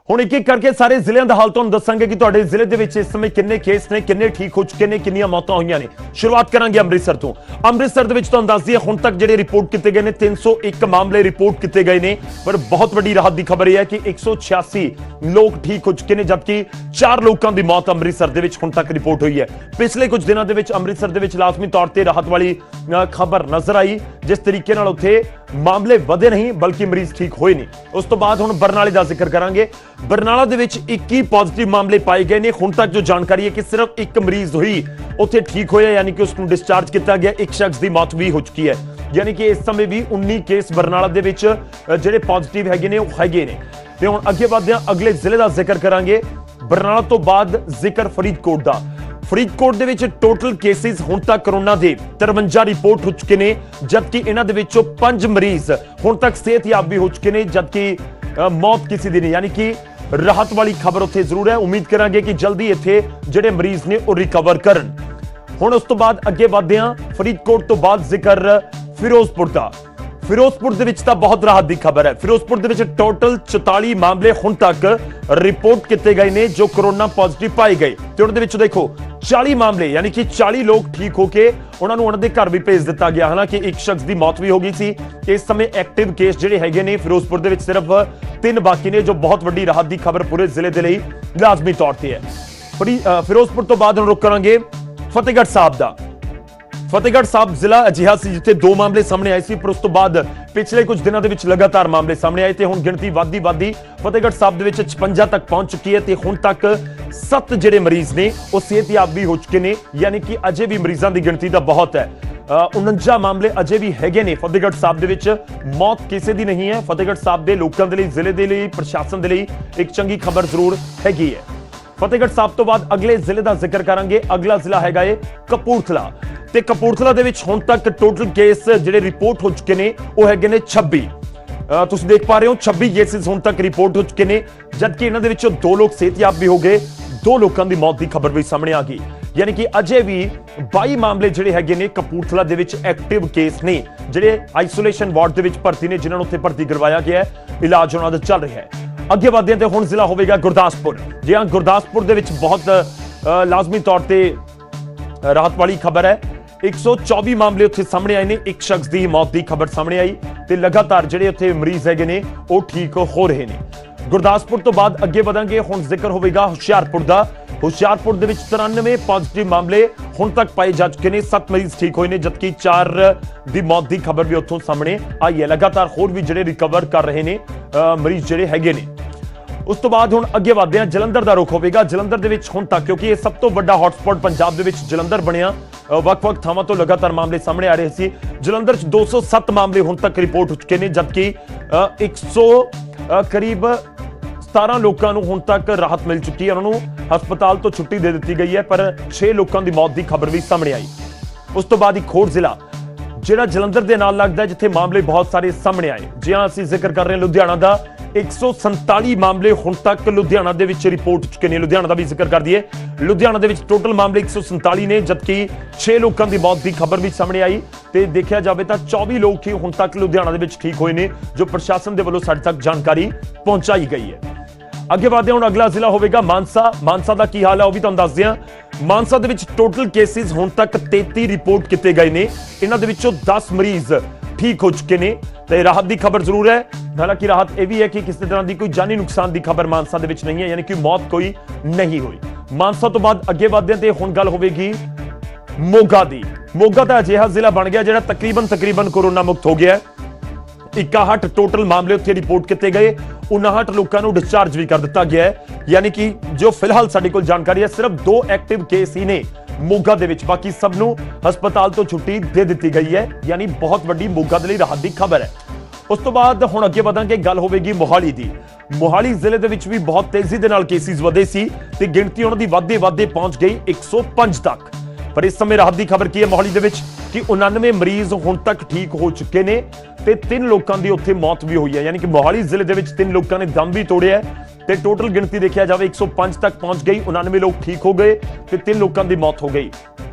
ਹੁਣ ਇੱਕ ਇੱਕ ਕਰਕੇ ਸਾਰੇ ਜ਼ਿਲ੍ਹਿਆਂ ਦਾ ਹਾਲ ਤੁਹਾਨੂੰ ਦੱਸਾਂਗੇ ਕਿ ਤੁਹਾਡੇ ਜ਼ਿਲ੍ਹੇ ਦੇ ਵਿੱਚ ਇਸ ਸਮੇਂ ਕਿੰਨੇ ਕੇਸ ਨੇ, ਕਿੰਨੇ ਠੀਕ ਹੋ ਚੁੱਕੇ ਨੇ, ਕਿੰਨੀਆਂ ਮੌਤਾਂ ਹੋਈਆਂ ਨੇ। ਸ਼ੁਰੂਆਤ ਕਰਾਂਗੇ ਅੰਮ੍ਰਿਤਸਰ ਤੋਂ। ਅੰਮ੍ਰਿਤਸਰ ਦੇ ਵਿੱਚ ਤੁਹਾਨੂੰ ਦੱਸ ਦਈਏ ਹੁਣ ਤੱਕ ਜਿਹੜੇ ਰਿਪੋਰਟ ਕੀਤੇ ਗਏ ਨੇ 301 ਮਾਮਲੇ ਰਿਪੋਰਟ ਕੀਤੇ ਗਏ ਨੇ, ਪਰ ਬਹੁਤ ਵੱਡੀ ਰਾਹਤ ਦੀ ਖਬਰ ਇਹ ਹੈ ਕਿ 186 ਲੋਕ ਠੀਕ ਹੋ ਚੁੱਕੇ ਨੇ, ਜਦਕਿ 4 ਲੋਕਾਂ ਦੀ ਮੌਤ ਅੰਮ੍ਰਿਤਸਰ ਦੇ ਵਿੱਚ ਹੁਣ ਤੱਕ ਰਿਪੋਰਟ ਹੋਈ ਹੈ। ਪਿਛਲੇ ਕੁਝ ਦਿਨਾਂ ਦੇ ਵਿੱਚ ਅੰਮ੍ਰਿਤਸਰ ਦੇ ਵਿੱਚ ਲਾਜ਼ਮੀ ਤੌਰ ਤੇ ਰਾਹਤ ਵਾਲੀ ਖਬਰ ਨਜ਼ਰ ਆਈ, ਜਿਸ ਤਰੀਕੇ ਨਾਲ ਉੱਥੇ ਮਾਮਲੇ ਵਧੇ ਨਹੀਂ ਬਲਕਿ ਮਰੀਜ਼ ਠੀਕ ਹੋਏ ਨੇ। ਉਸ ਤੋਂ ਬਾਅਦ ਹੁਣ ਬਰਨਾਲੇ ਦਾ ਜ਼ਿਕਰ ਕਰਾਂਗੇ। ਬਰਨਾਲਾ ਦੇ ਵਿੱਚ 21 ਪॉजिटिव ਮਾਮਲੇ ਪਾਏ ਗਏ ਨੇ। ਹੁਣ ਤੱਕ ਜੋ ਜਾਣਕਾਰੀ ਹੈ ਕਿ ਸਿਰਫ ਇੱਕ ਮਰੀਜ਼ ਹੀ ਉੱਥੇ ਠੀਕ ਹੋਇਆ, ਯਾਨੀ ਕਿ ਉਸ ਨੂੰ ਡਿਸਚਾਰਜ ਕੀਤਾ ਗਿਆ। ਇੱਕ ਸ਼ਖਸ ਦੀ ਮੌਤ ਵੀ ਹੋ ਚੁੱਕੀ ਹੈ, ਯਾਨੀ ਕਿ ਇਸ ਸਮੇਂ ਵੀ 19 ਕੇਸ ਬਰਨਾਲਾ ਦੇ ਵਿੱਚ ਜਿਹੜੇ ਪॉजिटिव ਹੈਗੇ ਨੇ ਉਹ ਹੈਗੇ ਨੇ। ਤੇ ਹੁਣ ਅੱਗੇ ਵਧਦੇ ਹਾਂ, ਅਗਲੇ ਜ਼ਿਲ੍ਹੇ ਦਾ ਜ਼ਿਕਰ ਕਰਾਂਗੇ। ਬਰਨਾਲਾ ਤੋਂ ਬਾਅਦ ਜ਼ਿਕਰ ਫਰੀਦਕੋਟ ਦਾ। ਫਰੀਦਕੋਟ ਦੇ ਵਿੱਚ ਟੋਟਲ ਕੇਸਿਸ ਹੁਣ ਤੱਕ ਕੋਰੋਨਾ ਦੇ 53 ਰਿਪੋਰਟ ਹੋ ਚੁੱਕੇ ਨੇ, ਜਦਕਿ ਇਹਨਾਂ ਦੇ ਵਿੱਚੋਂ 5 ਮਰੀਜ਼ ਹੁਣ ਤੱਕ ਸਿਹਤਯਾਬ ਵੀ ਹੋ ਚੁੱਕੇ ਨੇ, ਜਦਕਿ ਮੌਤ ਕਿਸੇ ਦੀ ਨਹੀਂ, ਯਾਨੀ ਕਿ ਰਾਹਤ ਵਾਲੀ ਖਬਰ ਉੱਥੇ ਜ਼ਰੂਰ ਹੈ। ਉਮੀਦ ਕਰਾਂਗੇ ਕਿ ਜਲਦੀ ਇੱਥੇ ਜਿਹੜੇ ਮਰੀਜ਼ ਨੇ ਉਹ ਰਿਕਵਰ ਕਰਨ। ਹੁਣ ਉਸ ਤੋਂ ਬਾਅਦ ਅੱਗੇ ਵਧਦੇ ਹਾਂ। ਫਰੀਦਕੋਟ ਤੋਂ ਬਾਅਦ ਜ਼ਿਕਰ ਫਿਰੋਜ਼ਪੁਰ ਦਾ। ਫਿਰੋਜ਼ਪੁਰ ਦੇ ਵਿੱਚ ਤਾਂ ਬਹੁਤ ਰਾਹਤ ਦੀ ਖਬਰ ਹੈ। ਫਿਰੋਜ਼ਪੁਰ ਦੇ ਵਿੱਚ ਟੋਟਲ 44 ਮਾਮਲੇ ਹੁਣ ਤੱਕ ਰਿਪੋਰਟ ਕੀਤੇ ਗਏ ਨੇ ਜੋ ਕੋਰੋਨਾ ਪॉजिटिव ਪਾਏ ਗਏ, ਤੇ ਉਹਨਾਂ ਦੇ ਵਿੱਚ ਦੇਖੋ 40 ਮਾਮਲੇ, ਯਾਨੀ ਕਿ 40 ਲੋਕ ਠੀਕ ਹੋ ਕੇ ਉਹਨਾਂ ਨੂੰ ਉਹਨਾਂ ਦੇ ਘਰ ਵੀ ਭੇਜ ਦਿੱਤਾ ਗਿਆ। ਹਾਲਾਂਕਿ ਇੱਕ ਸ਼ਖਸ ਦੀ ਮੌਤ ਵੀ ਹੋ ਗਈ ਸੀ। ਇਸ ਸਮੇਂ ਐਕਟਿਵ ਕੇਸ ਜਿਹੜੇ ਹੈਗੇ ਨੇ ਫਿਰੋਜ਼ਪੁਰ ਦੇ ਵਿੱਚ ਸਿਰਫ 3 ਬਾਕੀ ਨੇ, ਜੋ ਬਹੁਤ ਵੱਡੀ ਰਾਹਤ ਦੀ ਖਬਰ ਪੂਰੇ ਜ਼ਿਲ੍ਹੇ ਦੇ ਲਈ ਲਾਜ਼ਮੀ ਤੌਰ ਤੇ ਹੈ। ਫਿਰੋਜ਼ਪੁਰ ਤੋਂ ਬਾਅਦ ਹੁਣ ਰੁਕ ਕਰਾਂਗੇ ਫਤਿਹਗੜ੍ਹ ਸਾਹਿਬ ਦਾ। ਫਤਿਹਗੜ੍ਹ ਸਾਹਿਬ ਜ਼ਿਲ੍ਹਾ ਅਜਿਹਾ ਸੀ ਜਿੱਥੇ 2 ਮਾਮਲੇ ਸਾਹਮਣੇ ਆਏ ਸੀ, ਪਰ ਉਸ ਤੋਂ ਬਾਅਦ ਪਿਛਲੇ ਕੁਝ ਦਿਨਾਂ ਦੇ ਵਿੱਚ ਲਗਾਤਾਰ ਮਾਮਲੇ ਸਾਹਮਣੇ ਆਏ ਤੇ ਹੁਣ ਗਿਣਤੀ ਵੱਧਦੀ ਫਤਿਹਗੜ੍ਹ ਸਾਹਿਬ ਦੇ ਵਿੱਚ 56 ਤੱਕ ਪਹੁੰਚ ਚੁੱਕੀ ਹੈ। ਤੇ ਹੁਣ ਤੱਕ 7 ਜਿਹੜੇ ਮਰੀਜ਼ ਨੇ ਉਹ ਸਿਹਤਯਾਬ ਵੀ ਹੋ ਚੁੱਕੇ ਨੇ, ਯਾਨੀ ਕਿ ਅਜੇ ਵੀ ਮਰੀਜ਼ਾਂ ਦੀ ਗਿਣਤੀ ਤਾਂ ਬਹੁਤ ਹੈ। 49 ਮਾਮਲੇ ਅਜੇ ਵੀ ਹੈਗੇ ਨੇ ਫਤਿਹਗੜ੍ਹ ਸਾਹਿਬ ਦੇ ਵਿੱਚ। ਮੌਤ ਕਿਸੇ ਦੀ ਨਹੀਂ ਹੈ। ਫਤਿਹਗੜ੍ਹ ਸਾਹਿਬ ਦੇ ਲੋਕਾਂ ਦੇ ਲਈ, ਜ਼ਿਲ੍ਹੇ ਦੇ ਲਈ, ਪ੍ਰਸ਼ਾਸਨ ਦੇ ਲਈ ਇੱਕ ਚੰਗੀ ਖਬਰ ਜ਼ਰੂਰ ਹੈਗੀ ਹੈ। ਫਤਿਹਗੜ੍ਹ ਸਾਹਿਬ ਤੋਂ ਬਾਅਦ ਅਗਲੇ ਜ਼ਿਲ੍ਹੇ ਦਾ ਜ਼ਿਕਰ ਕਰਾਂਗੇ। ਅਗਲਾ ਜ਼ਿਲ੍ਹਾ ਹੈਗਾ ਏ ਕਪੂਰਥਲਾ, ਤੇ ਕਪੂਰਥਲਾ ਦੇ ਵਿੱਚ ਹੁਣ ਤੱਕ ਟੋਟਲ ਕੇਸ ਜਿਹੜੇ ਰਿਪੋਰਟ ਹੋ ਚੁੱਕੇ ਨੇ ਉਹ ਹੈਗੇ ਨੇ 26। ਤੁਸੀਂ ਦੇਖ ਪਾ ਰਹੇ ਹੋ 26 ਕੇਸਿਸ ਹੁਣ ਤੱਕ ਰਿਪੋਰਟ ਹੋ ਚੁੱਕੇ ਨੇ, ਜਦਕਿ ਇਹਨਾਂ ਦੇ ਵਿੱਚੋਂ 2 ਲੋਕ ਸਿਹਤਯਾਬ ਵੀ ਹੋ ਗਏ, 2 ਲੋਕਾਂ ਦੀ ਮੌਤ ਦੀ ਖਬਰ ਵੀ ਸਾਹਮਣੇ ਆ ਗਈ। ਯਾਨੀ ਕਿ ਅਜੇ ਵੀ 22 ਮਾਮਲੇ ਜਿਹੜੇ ਹੈਗੇ ਨੇ ਕਪੂਰਥਲਾ ਦੇ ਵਿੱਚ ਐਕਟਿਵ ਕੇਸ ਨੇ, ਜਿਹੜੇ ਆਈਸੋਲੇਸ਼ਨ ਵਾਰਡ ਦੇ ਵਿੱਚ ਭਰਤੀ ਨੇ, ਜਿਨ੍ਹਾਂ ਨੂੰ ਉੱਥੇ ਭਰਤੀ ਕਰਵਾਇਆ ਗਿਆ ਹੈ, ਇਲਾਜ ਉਹਨਾਂ ਦਾ ਚੱਲ ਰਿਹਾ ਹੈ। ਅੱਗੇ ਵਧਦੇ ਹਾਂ ਤੇ ਹੁਣ ਜ਼ਿਲ੍ਹਾ ਹੋਵੇਗਾ ਗੁਰਦਾਸਪੁਰ। ਜੀ ਹਾਂ, ਗੁਰਦਾਸਪੁਰ ਦੇ ਵਿੱਚ ਬਹੁਤ ਲਾਜ਼ਮੀ ਤੌਰ ਤੇ ਰਾਹਤ ਵਾਲੀ ਖਬਰ ਹੈ। 124 ਮਾਮਲੇ ਉੱਥੇ ਸਾਹਮਣੇ ਆਏ ਨੇ। ਇੱਕ ਸ਼ਖਸ ਦੀ ਮੌਤ ਦੀ ਖਬਰ ਸਾਹਮਣੇ ਆਈ ਤੇ ਲਗਾਤਾਰ ਜਿਹੜੇ ਉੱਥੇ ਮਰੀਜ਼ ਹੈਗੇ ਨੇ ਉਹ ਠੀਕ ਹੋ ਰਹੇ ਨੇ। ਗੁਰਦਾਸਪੁਰ ਤੋਂ ਬਾਅਦ ਅੱਗੇ ਵਧਾਂਗੇ। ਹੁਣ ਜ਼ਿਕਰ ਹੋਵੇਗਾ ਹੁਸ਼ਿਆਰਪੁਰ ਦਾ। ਹੁਸ਼ਿਆਰਪੁਰ ਦੇ ਵਿੱਚ 93 ਪॉजिटिव ਮਾਮਲੇ ਹੁਣ ਤੱਕ ਪਾਏ ਜਾ ਚੁੱਕੇ ਨੇ, 7 ਮਰੀਜ਼ ਠੀਕ ਹੋਏ ਨੇ, ਜਦਕਿ 4 ਦੀ ਮੌਤ ਦੀ ਖਬਰ ਵੀ ਉੱਥੋਂ ਸਾਹਮਣੇ ਆਈ ਹੈ। ਲਗਾਤਾਰ ਹੋਰ ਵੀ ਜਿਹੜੇ ਰਿਕਵਰ ਕਰ ਰਹੇ ਨੇ ਮਰੀਜ਼ ਜਿਹੜੇ ਹੈਗੇ ਨੇ। ਉਸ ਤੋਂ ਬਾਅਦ ਹੁਣ ਅੱਗੇ ਵਧਦੇ ਹਾਂ। ਜਲੰਧਰ ਦਾ ਰੁਖ ਹੋਵੇਗਾ। ਜਲੰਧਰ ਦੇ ਵਿੱਚ ਹੁਣ ਤੱਕ, ਕਿਉਂਕਿ ਇਹ ਸਭ ਤੋਂ ਵੱਡਾ ਹੌਟਸਪੌਟ ਪੰਜਾਬ ਦੇ ਵਿੱਚ ਜਲੰਧਰ ਬਣਿਆ, ਵੱਖ-ਵੱਖ ਥਾਵਾਂ ਤੋਂ ਲਗਾਤਾਰ ਮਾਮਲੇ ਸਾਹਮਣੇ ਆ ਰਹੇ ਸੀ। ਜਲੰਧਰ 'ਚ 207 ਮਾਮਲੇ ਹੁਣ ਤੱਕ ਰਿਪੋਰਟ ਹੋ ਚੁੱਕੇ ਨੇ, ਜਦਕਿ 100 ਕਰੀਬ 17 ਲੋਕਾਂ ਨੂੰ ਹੁਣ ਤੱਕ ਰਾਹਤ ਮਿਲ ਚੁੱਕੀ ਹੈ। ਉਹਨਾਂ ਨੂੰ ਹਸਪਤਾਲ ਤੋਂ ਛੁੱਟੀ ਦੇ ਦਿੱਤੀ ਗਈ ਹੈ, ਪਰ 6 ਲੋਕਾਂ ਦੀ ਮੌਤ ਦੀ ਖਬਰ ਵੀ ਸਾਹਮਣੇ ਆਈ। ਉਸ ਤੋਂ ਬਾਅਦ ਇੱਕ ਹੋਰ ਜ਼ਿਲ੍ਹਾ ਜਿਹੜਾ ਜਲੰਧਰ ਦੇ ਨਾਲ ਲੱਗਦਾ, ਜਿੱਥੇ ਮਾਮਲੇ ਬਹੁਤ ਸਾਰੇ ਸਾਹਮਣੇ ਆਏ। ਜੀ ਹਾਂ, ਅਸੀਂ ਜ਼ਿਕਰ ਕਰ ਰਹੇ ਹਾਂ ਲੁਧਿਆਣਾ ਦਾ। 147 ਮਾਮਲੇ ਹੁਣ ਤੱਕ ਲੁਧਿਆਣਾ ਦੇ ਵਿੱਚ ਰਿਪੋਰਟ ਹੋ ਚੁੱਕੇ ਨੇ। ਲੁਧਿਆਣਾ ਦਾ ਵੀ ਜ਼ਿਕਰ ਕਰ ਦਈਏ। ਲੁਧਿਆਣਾ ਦੇ ਵਿੱਚ ਟੋਟਲ ਮਾਮਲੇ 147 ਨੇ, ਜਦਕਿ 6 ਲੋਕਾਂ ਦੀ ਮੌਤ ਦੀ ਖਬਰ ਵੀ ਸਾਹਮਣੇ ਆਈ। ਤੇ ਦੇਖਿਆ ਜਾਵੇ ਤਾਂ 24 ਲੋਕ ਹੀ ਹੁਣ ਤੱਕ ਲੁਧਿਆਣਾ ਦੇ ਵਿੱਚ ਠੀਕ ਹੋਏ ਨੇ, ਜੋ ਪ੍ਰਸ਼ਾਸਨ ਦੇ ਵੱਲੋਂ ਸਾਡੇ ਤੱਕ ਜਾਣਕਾਰੀ ਪਹੁੰਚਾਈ ਗਈ ਹੈ। ਅੱਗੇ ਵਧਦੇ ਹੁਣ ਅਗਲਾ ਜ਼ਿਲ੍ਹਾ ਹੋਵੇਗਾ ਮਾਨਸਾ। ਮਾਨਸਾ ਦਾ ਕੀ ਹਾਲ ਹੈ ਉਹ ਵੀ ਤੁਹਾਨੂੰ ਦੱਸਦੇ ਹਾਂ। ਮਾਨਸਾ ਦੇ ਵਿੱਚ ਟੋਟਲ ਕੇਸਿਸ ਹੁਣ ਤੱਕ 33 ਰਿਪੋਰਟ ਕੀਤੇ ਗਏ ਨੇ। ਇਹਨਾਂ ਦੇ ਵਿੱਚੋਂ 10 ਮਰੀਜ਼ ਠੀਕ ਹੋ ਚੁੱਕੇ ਨੇ ਤੇ ਰਾਹਤ ਦੀ ਖਬਰ ਜ਼ਰੂਰ ਹੈ। ਹਾਲਾਂਕਿ ਰਾਹਤ ਇਹ ਵੀ ਹੈ ਕਿ ਕਿਸੇ ਤਰ੍ਹਾਂ ਦੀ ਕੋਈ ਜਾਨੀ ਨੁਕਸਾਨ ਦੀ ਖਬਰ ਮਾਨਸਾ ਦੇ ਵਿੱਚ ਨਹੀਂ ਹੈ, ਯਾਨੀ ਕਿ ਮੌਤ ਕੋਈ ਨਹੀਂ ਹੋਈ। ਮਾਨਸਾ ਤੋਂ ਬਾਅਦ ਅੱਗੇ ਵਧਦੇ ਹਾਂ ਤੇ ਹੁਣ ਗੱਲ ਹੋਵੇਗੀ ਮੋਗਾ ਦੀ। ਮੋਗਾ ਦਾ ਅਜਿਹਾ ਜ਼ਿਲ੍ਹਾ ਬਣ ਗਿਆ ਜਿਹੜਾ ਤਕਰੀਬਨ ਕੋਰੋਨਾ ਮੁਕਤ ਹੋ ਗਿਆ ਹੈ। 61 ਟੋਟਲ ਮਾਮਲੇ ਉੱਥੇ ਰਿਪੋਰਟ ਕੀਤੇ ਗਏ। 59 ਲੋਕਾਂ ਨੂੰ ਡਿਸਚਾਰਜ ਵੀ ਕਰ ਦਿੱਤਾ ਗਿਆ ਹੈ, ਯਾਨੀ ਕਿ ਜੋ ਫਿਲਹਾਲ ਸਾਡੇ ਕੋਲ ਜਾਣਕਾਰੀ ਹੈ ਸਿਰਫ 2 ਐਕਟਿਵ ਕੇਸ ਹੀ ਨੇ ਮੋਗਾ ਦੇ ਵਿੱਚ, ਬਾਕੀ ਸਭ ਨੂੰ ਹਸਪਤਾਲ ਤੋਂ ਛੁੱਟੀ ਦੇ ਦਿੱਤੀ ਗਈ ਹੈ। ਯਾਨੀ ਬਹੁਤ ਵੱਡੀ ਮੋਗਾ ਦੇ ਲਈ ਰਾਹਤ ਦੀ ਖਬਰ ਹੈ। ਉਸ ਤੋਂ ਬਾਅਦ ਹੁਣ ਅੱਗੇ ਵਧਾਂਗੇ, ਗੱਲ ਹੋਵੇਗੀ ਮੋਹਾਲੀ ਦੀ। ਮੋਹਾਲੀ ਜ਼ਿਲ੍ਹੇ ਦੇ ਵਿੱਚ ਵੀ ਬਹੁਤ ਤੇਜ਼ੀ ਦੇ ਨਾਲ ਕੇਸਿਸ ਵਧੇ ਸੀ ਤੇ ਗਿਣਤੀ ਉਹਨਾਂ ਦੀ ਵੱਧਦੇ ਪਹੁੰਚ ਗਈ 105 ਤੱਕ। ਪਰ ਇਸ ਸਮੇਂ ਰਾਹਤ ਦੀ ਖਬਰ ਕੀ ਹੈ ਮੋਹਾਲੀ ਦੇ ਵਿੱਚ ਕਿ 99 ਮਰੀਜ਼ ਹੁਣ ਤੱਕ ਠੀਕ ਹੋ ਚੁੱਕੇ ਨੇ ਤੇ 3 ਲੋਕਾਂ ਦੀ ਉੱਥੇ ਮੌਤ ਵੀ ਹੋਈ ਹੈ। ਯਾਨੀ ਕਿ ਮੋਹਾਲੀ ਜ਼ਿਲ੍ਹੇ ਦੇ ਵਿੱਚ 3 ਲੋਕਾਂ ਨੇ ਦਮ ਵੀ ਤੋੜਿਆ ਤੇ ਟੋਟਲ ਗਿਣਤੀ ਦੇਖਿਆ ਜਾਵੇ 105 ਤੱਕ ਪਹੁੰਚ ਗਈ। 99 ਲੋਕ ਠੀਕ ਹੋ ਗਏ ਤੇ 3 ਲੋਕਾਂ ਦੀ ਮੌਤ ਹੋ ਗਈ।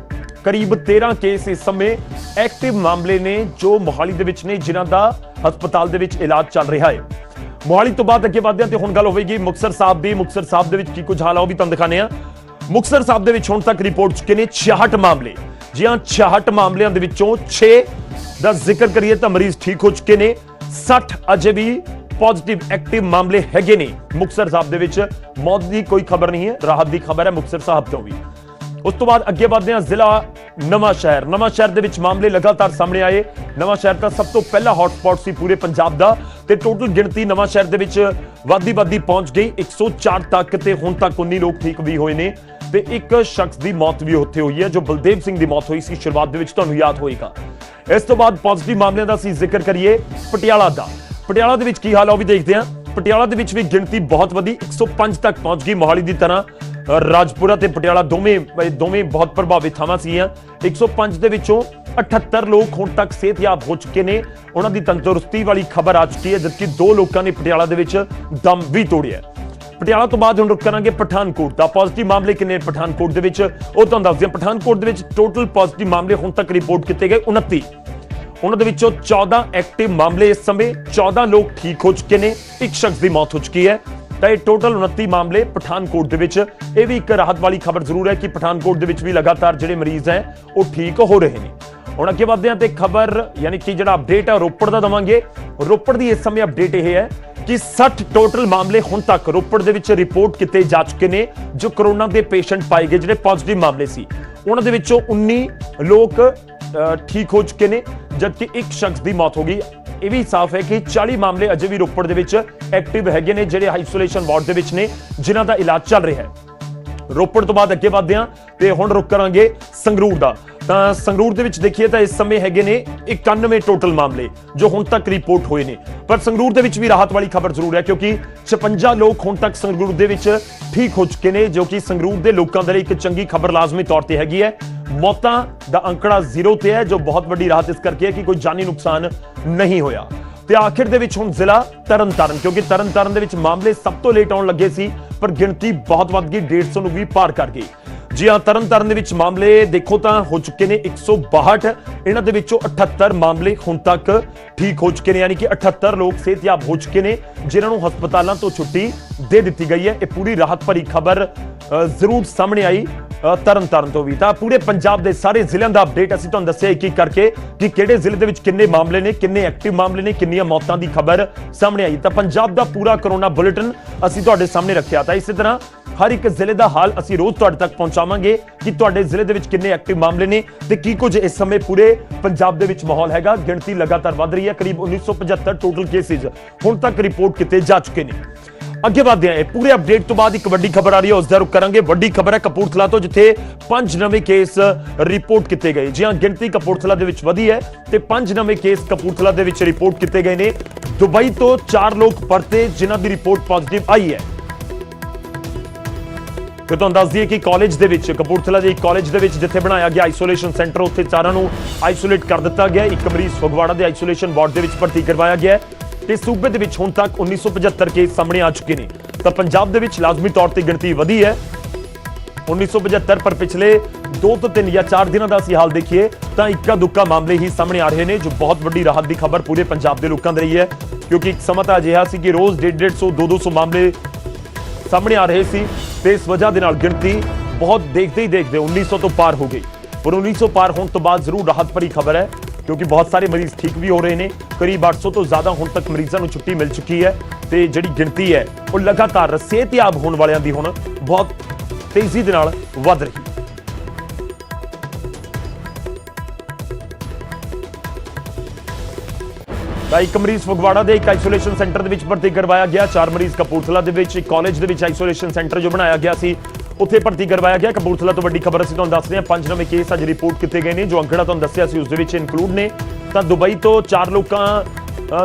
ਕਰੀਬ 13 ਕੇਸ ਇਸ ਸਮੇਂ ਐਕਟਿਵ ਮਾਮਲੇ ਨੇ ਜੋ ਮੋਹਾਲੀ ਦੇ ਵਿੱਚ ਨੇ, ਜਿਨ੍ਹਾਂ ਦਾ ਹਸਪਤਾਲ ਦੇ ਵਿੱਚ ਇਲਾਜ ਚੱਲ ਰਿਹਾ ਹੈ। मोहाली तो बाद अगे वधदे हां ते हुण गल होवेगी मुक्तसर साहब दी। मुक्तसर साहब दे विच की कुछ हाल आ ओह भी तुहानूं दिखाने आ। मुक्तसर साहब दे विच हुण तक रिपोर्ट चुके ने 66 मामले। जी हां, 66 मामलिਆਂ ਦੇ ਵਿੱਚੋਂ 6 ਦਾ ਜ਼ਿਕਰ ਕਰੀਏ ਤਾਂ ਮਰੀਜ਼ ਠੀਕ ਹੋ ਚੁੱਕੇ ਨੇ। 60 ਅਜੇ ਵੀ ਪੋਜ਼ਿਟਿਵ ਐਕਟਿਵ ਮਾਮਲੇ ਹੈਗੇ ਨੇ ਮੁਕਤਸਰ ਸਾਹਿਬ ਦੇ ਵਿੱਚ। ਮੌਤ ਦੀ ਕੋਈ ਖਬਰ ਨਹੀਂ ਹੈ, ਰਾਹਤ ਦੀ ਖਬਰ ਹੈ ਮੁਕਤਸਰ ਸਾਹਿਬ ਤੋਂ ਵੀ। ਉਸ ਤੋਂ ਬਾਅਦ ਅੱਗੇ ਵਧਦੇ ਹਾਂ ਜ਼ਿਲ੍ਹਾ ਨਵਾਂ ਸ਼ਹਿਰ। ਨਵਾਂ ਸ਼ਹਿਰ ਦੇ ਵਿੱਚ ਮਾਮਲੇ ਲਗਾਤਾਰ ਸਾਹਮਣੇ ਆਏ। ਨਵਾਂ ਸ਼ਹਿਰ ਤਾਂ ਸਭ ਤੋਂ ਪਹਿਲਾ ਹੌਟਸਪੌਟ ਸੀ ਪੂਰੇ ਪੰਜਾਬ ਦਾ ਤੇ ਟੋਟਲ ਗਿਣਤੀ ਨਵਾਂ ਸ਼ਹਿਰ ਦੇ ਵਿੱਚ ਵੱਧਦੀ ਪਹੁੰਚ ਗਈ 104 ਤੱਕ ਤੇ ਹੁਣ ਤੱਕ 19 ਲੋਕ ਠੀਕ ਵੀ ਹੋਏ ਨੇ ਤੇ ਇੱਕ ਸ਼ਖਸ ਦੀ ਮੌਤ ਵੀ ਉੱਥੇ ਹੋਈ ਹੈ ਜੋ ਬਲਦੇਵ ਸਿੰਘ ਦੀ ਮੌਤ ਹੋਈ ਸੀ ਸ਼ੁਰੂਆਤ ਦੇ ਵਿੱਚ, ਤੁਹਾਨੂੰ ਯਾਦ ਹੋਏਗਾ। ਇਸ ਤੋਂ ਬਾਅਦ ਪੋਜ਼ਿਟਿਵ ਮਾਮਲਿਆਂ ਦਾ ਅਸੀਂ ਜ਼ਿਕਰ ਕਰੀਏ ਪਟਿਆਲਾ ਦਾ। ਪਟਿਆਲਾ ਦੇ ਵਿੱਚ ਕੀ ਹਾਲ ਆ ਉਹ ਵੀ ਦੇਖਦੇ ਹਾਂ। ਪਟਿਆਲਾ ਦੇ ਵਿੱਚ ਵੀ ਗਿਣਤੀ ਬਹੁਤ ਵਧੀ 105 ਤੱਕ ਪਹੁੰਚ ਗਈ। ਮੋਹਾਲੀ ਦੀ ਤਰ੍ਹਾਂ ਰਾਜਪੁਰਾ ਤੇ ਪਟਿਆਲਾ ਦੋਵੇਂ ਬਹੁਤ ਪ੍ਰਭਾਵਿਤ ਥਾਵਾਂ ਸੀਗੀਆਂ। 105 ਦੇ ਵਿੱਚੋਂ 78 ਲੋਕ ਹੁਣ ਤੱਕ ਸਿਹਤਯਾਬ ਹੋ ਚੁੱਕੇ ਨੇ, ਉਹਨਾਂ ਦੀ ਤੰਦਰੁਸਤੀ ਵਾਲੀ ਖਬਰ ਆ ਚੁੱਕੀ ਹੈ, ਜਦਕਿ 2 ਲੋਕਾਂ ਨੇ ਪਟਿਆਲਾ ਦੇ ਵਿੱਚ ਦਮ ਵੀ ਤੋੜਿਆ। ਪਟਿਆਲਾ ਤੋਂ ਬਾਅਦ ਹੁਣ ਰੁਕ ਕਰਾਂਗੇ ਪਠਾਨਕੋਟ ਦਾ। ਪੋਜ਼ਿਟਿਵ ਮਾਮਲੇ ਕਿੰਨੇ ਪਠਾਨਕੋਟ ਦੇ ਵਿੱਚ ਉਹ ਤੁਹਾਨੂੰ ਦੱਸਦੇ ਹਾਂ। ਪਠਾਨਕੋਟ ਦੇ ਵਿੱਚ ਟੋਟਲ ਪੋਜ਼ਿਟਿਵ ਮਾਮਲੇ ਹੁਣ ਤੱਕ ਰਿਪੋਰਟ ਕੀਤੇ ਗਏ 29। ਉਹਨਾਂ ਦੇ ਵਿੱਚੋਂ 14 ਐਕਟਿਵ ਮਾਮਲੇ ਇਸ ਸਮੇਂ, 14 ਲੋਕ ਠੀਕ ਹੋ ਚੁੱਕੇ ਨੇ, ਇੱਕ ਸ਼ਖਸ ਦੀ ਮੌਤ ਹੋ ਚੁੱਕੀ ਹੈ ਤਾਂ ਇਹ ਟੋਟਲ 29 ਮਾਮਲੇ ਪਠਾਨਕੋਟ ਦੇ ਵਿੱਚ। ਇਹ ਵੀ ਇੱਕ ਰਾਹਤ ਵਾਲੀ ਖਬਰ ਜ਼ਰੂਰ ਹੈ ਕਿ ਪਠਾਨਕੋਟ ਦੇ ਵਿੱਚ ਵੀ ਲਗਾਤਾਰ ਜਿਹੜੇ ਮਰੀਜ਼ ਹੈ ਉਹ ਠੀਕ ਹੋ ਰਹੇ ਨੇ। ਹੁਣ ਅੱਗੇ ਵਧਦੇ ਹਾਂ ਤੇ ਖਬਰ ਯਾਨੀ ਕਿ ਜਿਹੜਾ ਅਪਡੇਟ ਹੈ ਰੋਪੜ ਦਾ ਦਵਾਂਗੇ। ਰੋਪੜ ਦੀ ਇਸ ਸਮੇਂ ਅਪਡੇਟ ਇਹ ਹੈ ਕਿ 60 ਟੋਟਲ ਮਾਮਲੇ ਹੁਣ ਤੱਕ ਰੋਪੜ ਦੇ ਵਿੱਚ ਰਿਪੋਰਟ ਕੀਤੇ ਜਾ ਚੁੱਕੇ ਨੇ ਜੋ ਕਰੋਨਾ ਦੇ ਪੇਸ਼ੈਂਟ ਪਾਏ ਗਏ, ਜਿਹੜੇ ਪੋਜ਼ਿਟਿਵ ਮਾਮਲੇ ਸੀ। ਉਹਨਾਂ ਦੇ ਵਿੱਚੋਂ 19 ਲੋਕ ਠੀਕ ਹੋ ਚੁੱਕੇ ਨੇ ਜਦਕਿ ਇੱਕ ਸ਼ਖਸ ਦੀ ਮੌਤ ਹੋ ਗਈ। ਇਹ ਵੀ ਸਾਫ਼ ਹੈ ਕਿ 40 ਮਾਮਲੇ ਅਜੇ ਵੀ ਰੋਪੜ ਦੇ ਵਿੱਚ ਐਕਟਿਵ ਹੈਗੇ ਨੇ, ਜਿਹੜੇ ਆਈਸੋਲੇਸ਼ਨ ਵਾਰਡ ਦੇ ਵਿੱਚ ਨੇ, ਜਿਨ੍ਹਾਂ ਦਾ ਇਲਾਜ ਚੱਲ ਰਿਹਾ ਹੈ। ਰੋਪੜ ਤੋਂ ਬਾਅਦ ਅੱਗੇ ਵਧਦੇ ਹਾਂ ਤੇ ਹੁਣ ਰੁਕ ਕਰਾਂਗੇ ਸੰਗਰੂਰ ਦਾ। ਤਾਂ ਸੰਗਰੂਰ ਦੇ ਵਿੱਚ ਦੇਖੀਏ ਤਾਂ ਇਸ ਸਮੇਂ ਹੈਗੇ ਨੇ 91 ਟੋਟਲ ਮਾਮਲੇ ਜੋ ਹੁਣ ਤੱਕ ਰਿਪੋਰਟ ਹੋਏ ਨੇ। ਪਰ ਸੰਗਰੂਰ ਦੇ ਵਿੱਚ ਵੀ ਰਾਹਤ ਵਾਲੀ ਖਬਰ ਜ਼ਰੂਰ ਹੈ ਕਿਉਂਕਿ 56 ਲੋਕ ਹੁਣ ਤੱਕ ਸੰਗਰੂਰ ਦੇ ਵਿੱਚ ਠੀਕ ਹੋ ਚੁੱਕੇ ਨੇ, ਜੋ ਕਿ ਸੰਗਰੂਰ ਦੇ ਲੋਕਾਂ ਦੇ ਲਈ ਇੱਕ ਚੰਗੀ ਖਬਰ ਲਾਜ਼ਮੀ ਤੌਰ ਤੇ ਹੈਗੀ ਹੈ। ਮੌਤਾਂ ਦਾ ਅੰਕੜਾ 0 ਤੇ ਹੈ ਜੋ ਬਹੁਤ ਵੱਡੀ ਰਾਹਤ ਇਸ ਕਰਕੇ ਹੈ ਕਿ ਕੋਈ ਜਾਨੀ ਨੁਕਸਾਨ ਨਹੀਂ ਹੋਇਆ। ਤੇ ਆਖਿਰ ਦੇ ਵਿੱਚ ਹੁਣ ਜ਼ਿਲ੍ਹਾ ਤਰਨਤਾਰਨ, ਕਿਉਂਕਿ ਤਰਨਤਾਰਨ ਦੇ ਵਿੱਚ ਮਾਮਲੇ ਸਭ ਤੋਂ ਲੇਟ ਆਉਣ ਲੱਗੇ ਸੀ ਪਰ ਗਿਣਤੀ ਬਹੁਤ ਵੱਧ ਗਈ, 150 ਨੂੰ ਵੀ ਪਾਰ ਕਰ ਗਈ। ਜੀ ਹਾਂ, ਤਰਨਤਾਰਨ ਦੇ ਵਿੱਚ ਮਾਮਲੇ ਦੇਖੋ ਤਾਂ ਹੋ ਚੁੱਕੇ ਨੇ 162। ਇਹਨਾਂ ਦੇ ਵਿੱਚੋਂ 78 ਮਾਮਲੇ ਹੁਣ ਤੱਕ ਠੀਕ ਹੋ ਚੁੱਕੇ ਨੇ, ਯਾਨੀ ਕਿ 78 ਲੋਕ ਸਿਹਤਯਾਬ ਹੋ ਚੁੱਕੇ ਨੇ ਜਿਨ੍ਹਾਂ ਨੂੰ ਹਸਪਤਾਲਾਂ ਤੋਂ ਛੁੱਟੀ ਦੇ ਦਿੱਤੀ ਗਈ ਹੈ। ਇਹ ਪੂਰੀ ਰਾਹਤ ਭਰੀ ਖਬਰ ਜ਼ਰੂਰ ਸਾਹਮਣੇ ਆਈ ਤਰਨਤਾਰਨ ਤੋਂ ਵੀ। ਤਾਂ ਪੂਰੇ ਪੰਜਾਬ ਦੇ ਸਾਰੇ ਜ਼ਿਲ੍ਹਿਆਂ ਦਾ ਅਪਡੇਟ ਅਸੀਂ ਤੁਹਾਨੂੰ ਦੱਸਿਆ ਇੱਕ ਇੱਕ ਕਰਕੇ ਕਿ ਕਿਹੜੇ ਜ਼ਿਲ੍ਹੇ ਦੇ ਵਿੱਚ ਕਿੰਨੇ ਮਾਮਲੇ ਨੇ, ਕਿੰਨੇ ਐਕਟਿਵ ਮਾਮਲੇ ਨੇ, ਕਿੰਨੀਆਂ ਮੌਤਾਂ ਦੀ ਖਬਰ ਸਾਹਮਣੇ ਆਈ। ਤਾਂ ਪੰਜਾਬ ਦਾ ਪੂਰਾ ਕਰੋਨਾ ਬੁਲੇਟਿਨ ਅਸੀਂ ਤੁਹਾਡੇ ਸਾਹਮਣੇ ਰੱਖਿਆ। ਤਾਂ ਇਸੇ ਤਰ੍ਹਾਂ ਹਰ ਇੱਕ ਜ਼ਿਲ੍ਹੇ ਦਾ ਹਾਲ ਅਸੀਂ ਰੋਜ਼ ਤੁਹਾਡੇ ਤੱਕ ਪਹੁੰਚਾਵਾਂਗੇ ਕਿ ਤੁਹਾਡੇ ਜ਼ਿਲ੍ਹੇ ਦੇ ਵਿੱਚ ਕਿੰਨੇ ਐਕਟਿਵ ਮਾਮਲੇ ਨੇ ਤੇ ਕੀ ਕੁਝ ਇਸ ਸਮੇਂ ਪੂਰੇ ਪੰਜਾਬ ਦੇ ਵਿੱਚ ਮਾਹੌਲ ਹੈਗਾ। ਗਿਣਤੀ ਲਗਾਤਾਰ ਵੱਧ ਰਹੀ ਹੈ, ਕਰੀਬ 1975 ਟੋਟਲ ਕੇਸਿਸ ਹੁਣ ਤੱਕ ਰਿਪੋਰਟ ਕੀਤੇ ਜਾ ਚੁੱਕੇ ਨੇ। ਅੱਗੇ ਵਧਦੇ ਹਾਂ, ਪੂਰੇ ਅਪਡੇਟ ਤੋਂ ਬਾਅਦ ਇੱਕ ਵੱਡੀ ਖਬਰ ਆ ਰਹੀ ਹੈ, ਉਸ ਦਾ ਰੁਖ ਕਰਾਂਗੇ। ਵੱਡੀ ਖਬਰ ਹੈ ਕਪੂਰਥਲਾ ਤੋਂ, ਜਿੱਥੇ 5 ਨਵੇਂ ਕੇਸ ਰਿਪੋਰਟ ਕੀਤੇ ਗਏ। ਜੀ ਹਾਂ, ਗਿਣਤੀ ਕਪੂਰਥਲਾ ਦੇ ਵਿੱਚ ਵਧੀ ਹੈ ਤੇ 5 ਨਵੇਂ ਕੇਸ ਕਪੂਰਥਲਾ ਦੇ ਵਿੱਚ ਰਿਪੋਰਟ ਕੀਤੇ ਗਏ ਨੇ। ਦੁਬਈ ਤੋਂ 4 ਲੋਕ ਪਰਤੇ ਜਿਨ੍ਹਾਂ ਦੀ ਰਿਪੋਰਟ ਪੋਜ਼ਿਟਿਵ ਆਈ ਹੈ। ਕਿ ਤੁਹਾਨੂੰ ਦੱਸ ਦਈਏ ਕਿ ਕਾਲਜ ਦੇ ਵਿੱਚ, ਕਪੂਰਥਲਾ ਦੇ ਇੱਕ ਕਾਲਜ ਦੇ ਵਿੱਚ ਜਿੱਥੇ ਬਣਾਇਆ ਗਿਆ ਆਈਸੋਲੇਸ਼ਨ ਸੈਂਟਰ, ਉੱਥੇ 4 ਨੂੰ ਆਈਸੋਲੇਟ ਕਰ ਦਿੱਤਾ ਗਿਆ। ਇੱਕ ਮਰੀਜ਼ ਫਗਵਾੜਾ ਦੇ ਆਈਸੋਲੇਸ਼ਨ ਵਾਰਡ ਦੇ ਵਿੱਚ ਭਰਤੀ ਕਰਵਾਇਆ ਗਿਆ ਤੇ ਸੂਬੇ ਦੇ ਵਿੱਚ ਹੁਣ ਤੱਕ 1975 ਕੇਸ ਸਾਹਮਣੇ ਆ ਚੁੱਕੇ ਨੇ। ਤਾਂ ਪੰਜਾਬ ਦੇ ਵਿੱਚ ਲਾਜ਼ਮੀ ਤੌਰ ਤੇ ਗਿਣਤੀ ਵਧੀ ਹੈ 1975, ਪਰ ਪਿਛਲੇ 2 ਤੋਂ 3 ਜਾਂ 4 ਦਿਨਾਂ ਦਾ ਅਸੀਂ ਹਾਲ ਦੇਖੀਏ ਤਾਂ ਇੱਕਾ ਦੁੱਕਾ ਮਾਮਲੇ ਹੀ ਸਾਹਮਣੇ ਆ ਰਹੇ ਨੇ, ਜੋ ਬਹੁਤ ਵੱਡੀ ਰਾਹਤ ਦੀ ਖਬਰ ਪੂਰੇ ਪੰਜਾਬ ਦੇ ਲੋਕਾਂ ਦੇ ਲਈ ਹੈ। ਕਿਉਂਕਿ ਇੱਕ ਸਮਾਂ ਤਾਂ ਅਜਿਹਾ ਸੀ ਕਿ ਰੋਜ਼ 150, 200 ਮਾਮਲੇ ਸਾਹਮਣੇ ਆ ਰਹੇ ਸੀ ਤੇ ਇਸ ਵਜ੍ਹਾ ਦੇ ਨਾਲ ਗਿਣਤੀ ਬਹੁਤ ਦੇਖਦੇ ਹੀ ਦੇਖਦੇ 1900 ਤੋਂ ਪਾਰ ਹੋ ਗਈ। ਪਰ 1900 ਪਾਰ ਹੋਣ ਤੋਂ ਬਾਅਦ ਜ਼ਰੂਰ ਰਾਹਤ ਭਰੀ ਖਬਰ ਹੈ ਕਿਉਂਕਿ ਬਹੁਤ ਸਾਰੇ ਮਰੀਜ਼ ਠੀਕ ਵੀ ਹੋ ਰਹੇ ਨੇ। ਕਰੀਬ 800 ਤੋਂ ਜ਼ਿਆਦਾ ਹੁਣ ਤੱਕ ਮਰੀਜ਼ਾਂ ਨੂੰ ਛੁੱਟੀ ਮਿਲ ਚੁੱਕੀ ਹੈ ਤੇ ਜਿਹੜੀ ਗਿਣਤੀ ਹੈ ਉਹ ਲਗਾਤਾਰ ਸਿਹਤਯਾਬ ਹੋਣ ਵਾਲਿਆਂ ਦੀ ਹੁਣ ਬਹੁਤ ਤੇਜ਼ੀ ਦੇ ਨਾਲ ਵੱਧ ਰਹੀ ਹੈ। ਤਾਂ ਇੱਕ ਮਰੀਜ਼ ਫਗਵਾੜਾ ਦੇ ਇੱਕ ਆਈਸੋਲੇਸ਼ਨ ਸੈਂਟਰ ਦੇ ਵਿੱਚ ਭਰਤੀ ਕਰਵਾਇਆ ਗਿਆ। 4 ਮਰੀਜ਼ ਕਪੂਰਥਲਾ ਦੇ ਵਿੱਚ ਇੱਕ ਕਾਲਜ ਦੇ ਵਿੱਚ ਆਈਸੋਲੇਸ਼ਨ ਸੈਂਟਰ ਜੋ ਬਣਾਇਆ ਗਿਆ ਸੀ ਉੱਥੇ ਭਰਤੀ ਕਰਵਾਇਆ ਗਿਆ। ਕਪੂਰਥਲਾ ਤੋਂ ਵੱਡੀ ਖਬਰ ਅਸੀਂ ਤੁਹਾਨੂੰ ਦੱਸ ਰਹੇ ਹਾਂ, 5 ਨਵੇਂ ਕੇਸ ਅੱਜ ਰਿਪੋਰਟ ਕੀਤੇ ਗਏ ਨੇ, ਜੋ ਅੰਕੜਾ ਤੁਹਾਨੂੰ ਦੱਸਿਆ ਸੀ ਉਸ ਦੇ ਵਿੱਚ ਇਨਕਲੂਡ ਨੇ। ਤਾਂ ਦੁਬਈ ਤੋਂ 4 ਲੋਕਾਂ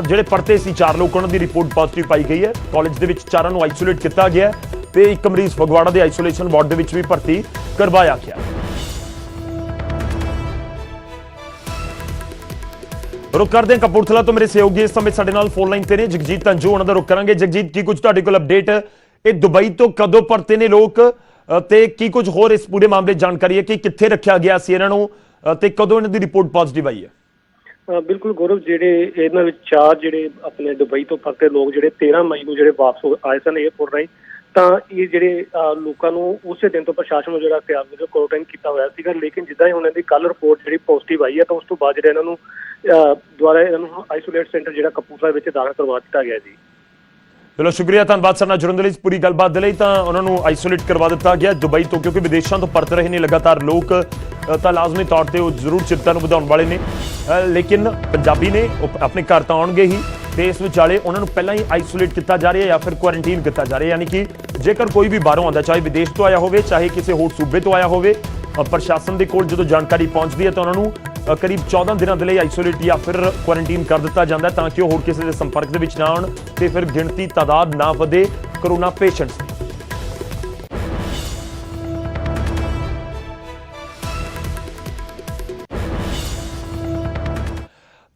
ਜਿਹੜੇ ਪਰਤੇ ਸੀ, 4 ਲੋਕ, ਉਹਨਾਂ ਦੀ ਰਿਪੋਰਟ ਪੋਜ਼ਿਟਿਵ ਪਾਈ ਗਈ ਹੈ। ਕਾਲਜ ਦੇ ਵਿੱਚ 4 ਨੂੰ ਆਈਸੋਲੇਟ ਕੀਤਾ ਗਿਆ ਤੇ ਇੱਕ ਮਰੀਜ਼ ਫਗਵਾੜਾ ਦੇ ਆਈਸੋਲੇਸ਼ਨ ਵਾਰਡ ਦੇ ਵਿੱਚ ਵੀ ਭਰਤੀ ਕਰਵਾਇਆ ਗਿਆ। रुख करते हैं कपूरथला तो मेरे सहयोगी इस समय साडे नाल फोन लाइन ते ने जगजीत तंजू, उन्हां दा रुख करांगे। जगजीत, की कुछ तुहाडे कोल अपडेट ये दुबई तो कदों परते ने लोग ते की कुछ होर इस पूरे मामले जानकारी है कि कित्थे रखिया गया सी इन्हां नूं ते कदों इन्हां दी रिपोर्ट पॉजिटिव आई है? ਬਿਲਕੁਲ ਗੌਰਵ, ਜਿਹੜੇ ਇਹਨਾਂ ਵਿੱਚ 4 ਜਿਹੜੇ ਆਪਣੇ ਦੁਬਈ ਤੋਂ ਫਸੇ ਲੋਕ ਜਿਹੜੇ 13 ਮਈ ਨੂੰ ਜਿਹੜੇ ਵਾਪਸ ਆਏ ਸਨ ਏਅਰਪੋਰਟ ਰਾਹੀਂ, ਤਾਂ ਇਹ ਜਿਹੜੇ ਲੋਕਾਂ ਨੂੰ ਉਸੇ ਦਿਨ ਤੋਂ ਪ੍ਰਸ਼ਾਸਨ ਨੂੰ ਜਿਹੜਾ ਸਿਆਲ ਵਿੱਚ ਕੁਆਰੰਟਾਈਨ ਕੀਤਾ ਹੋਇਆ ਸੀਗਾ। ਲੇਕਿਨ ਜਿੱਦਾਂ ਹੀ ਉਹਨਾਂ ਦੀ ਕੱਲ ਰਿਪੋਰਟ ਜਿਹੜੀ ਪੋਜ਼ਿਟਿਵ ਆਈ ਹੈ, ਤਾਂ ਉਸ ਤੋਂ ਬਾਅਦ ਜਿਹੜਾ ਇਹਨਾਂ ਨੂੰ ਦੁਆਰਾ ਇਹਨਾਂ ਨੂੰ ਆਈਸੋਲੇਟ ਸੈਂਟਰ ਜਿਹੜਾ ਕਪੂਰਥਲਾ ਵਿੱਚ ਦਾਖਲ ਕਰਵਾ ਦਿੱਤਾ ਗਿਆ ਜੀ। ਚਲੋ ਸ਼ੁਕਰੀਆ, ਧੰਨਵਾਦ ਸਰ ਨਾਲ ਜੁੜਨ ਦੇ ਲਈ, ਪੂਰੀ ਗੱਲਬਾਤ ਦੇ ਲਈ। ਤਾਂ ਉਹਨਾਂ ਨੂੰ ਆਈਸੋਲੇਟ ਕਰਵਾ ਦਿੱਤਾ ਗਿਆ ਦੁਬਈ ਤੋਂ, ਕਿਉਂਕਿ ਵਿਦੇਸ਼ਾਂ ਤੋਂ ਪਰਤ ਰਹੇ ਨੇ ਲਗਾਤਾਰ ਲੋਕ, ਤਾਂ ਲਾਜ਼ਮੀ ਤੌਰ ਤੇ ਉਹ ਜ਼ਰੂਰ ਚਿੰਤਾ ਨੂੰ ਵਧਾਉਣ ਵਾਲੇ ਨੇ। ਲੇਕਿਨ ਪੰਜਾਬੀ ਨੇ ਉਹ ਆਪਣੇ ਘਰ ਤਾਂ ਆਉਣਗੇ ਹੀ, ਤੇ ਇਸ ਵਿਚਾਲੇ ਉਹਨਾਂ ਨੂੰ ਪਹਿਲਾਂ ਹੀ ਆਈਸੋਲੇਟ ਕੀਤਾ ਜਾ ਰਿਹਾ ਜਾਂ ਫਿਰ ਕੁਆਰੰਟੀਨ ਕੀਤਾ ਜਾ ਰਿਹਾ। ਯਾਨੀ ਕਿ ਜੇਕਰ ਕੋਈ ਵੀ ਬਾਹਰੋਂ ਆਉਂਦਾ, ਚਾਹੇ ਵਿਦੇਸ਼ ਤੋਂ ਆਇਆ ਹੋਵੇ, ਚਾਹੇ ਕਿਸੇ ਹੋਰ ਸੂਬੇ ਤੋਂ ਆਇਆ ਹੋਵੇ, ਪ੍ਰਸ਼ਾਸਨ ਦੇ ਕੋਲ ਜਦੋਂ ਜਾਣਕਾਰੀ ਪਹੁੰਚਦੀ ਹੈ ਤਾਂ ਉਹਨਾਂ ਨੂੰ ਕਰੀਬ 14 ਦਿਨਾਂ ਦੇ ਲਈ ਆਈਸੋਲੇਟ ਜਾਂ ਫਿਰ ਕੁਆਰੰਟੀਨ ਕਰ ਦਿੱਤਾ ਜਾਂਦਾ, ਤਾਂ ਕਿ ਉਹ ਹੋਰ ਕਿਸੇ ਦੇ ਸੰਪਰਕ ਦੇ ਵਿੱਚ ਨਾ ਆਉਣ ਤੇ ਫਿਰ ਗਿਣਤੀ ਤਾਦਾਦ ਨਾ ਵਧੇ ਕੋਰੋਨਾ ਪੇਸ਼ੈਂਟਸ ਦੀ।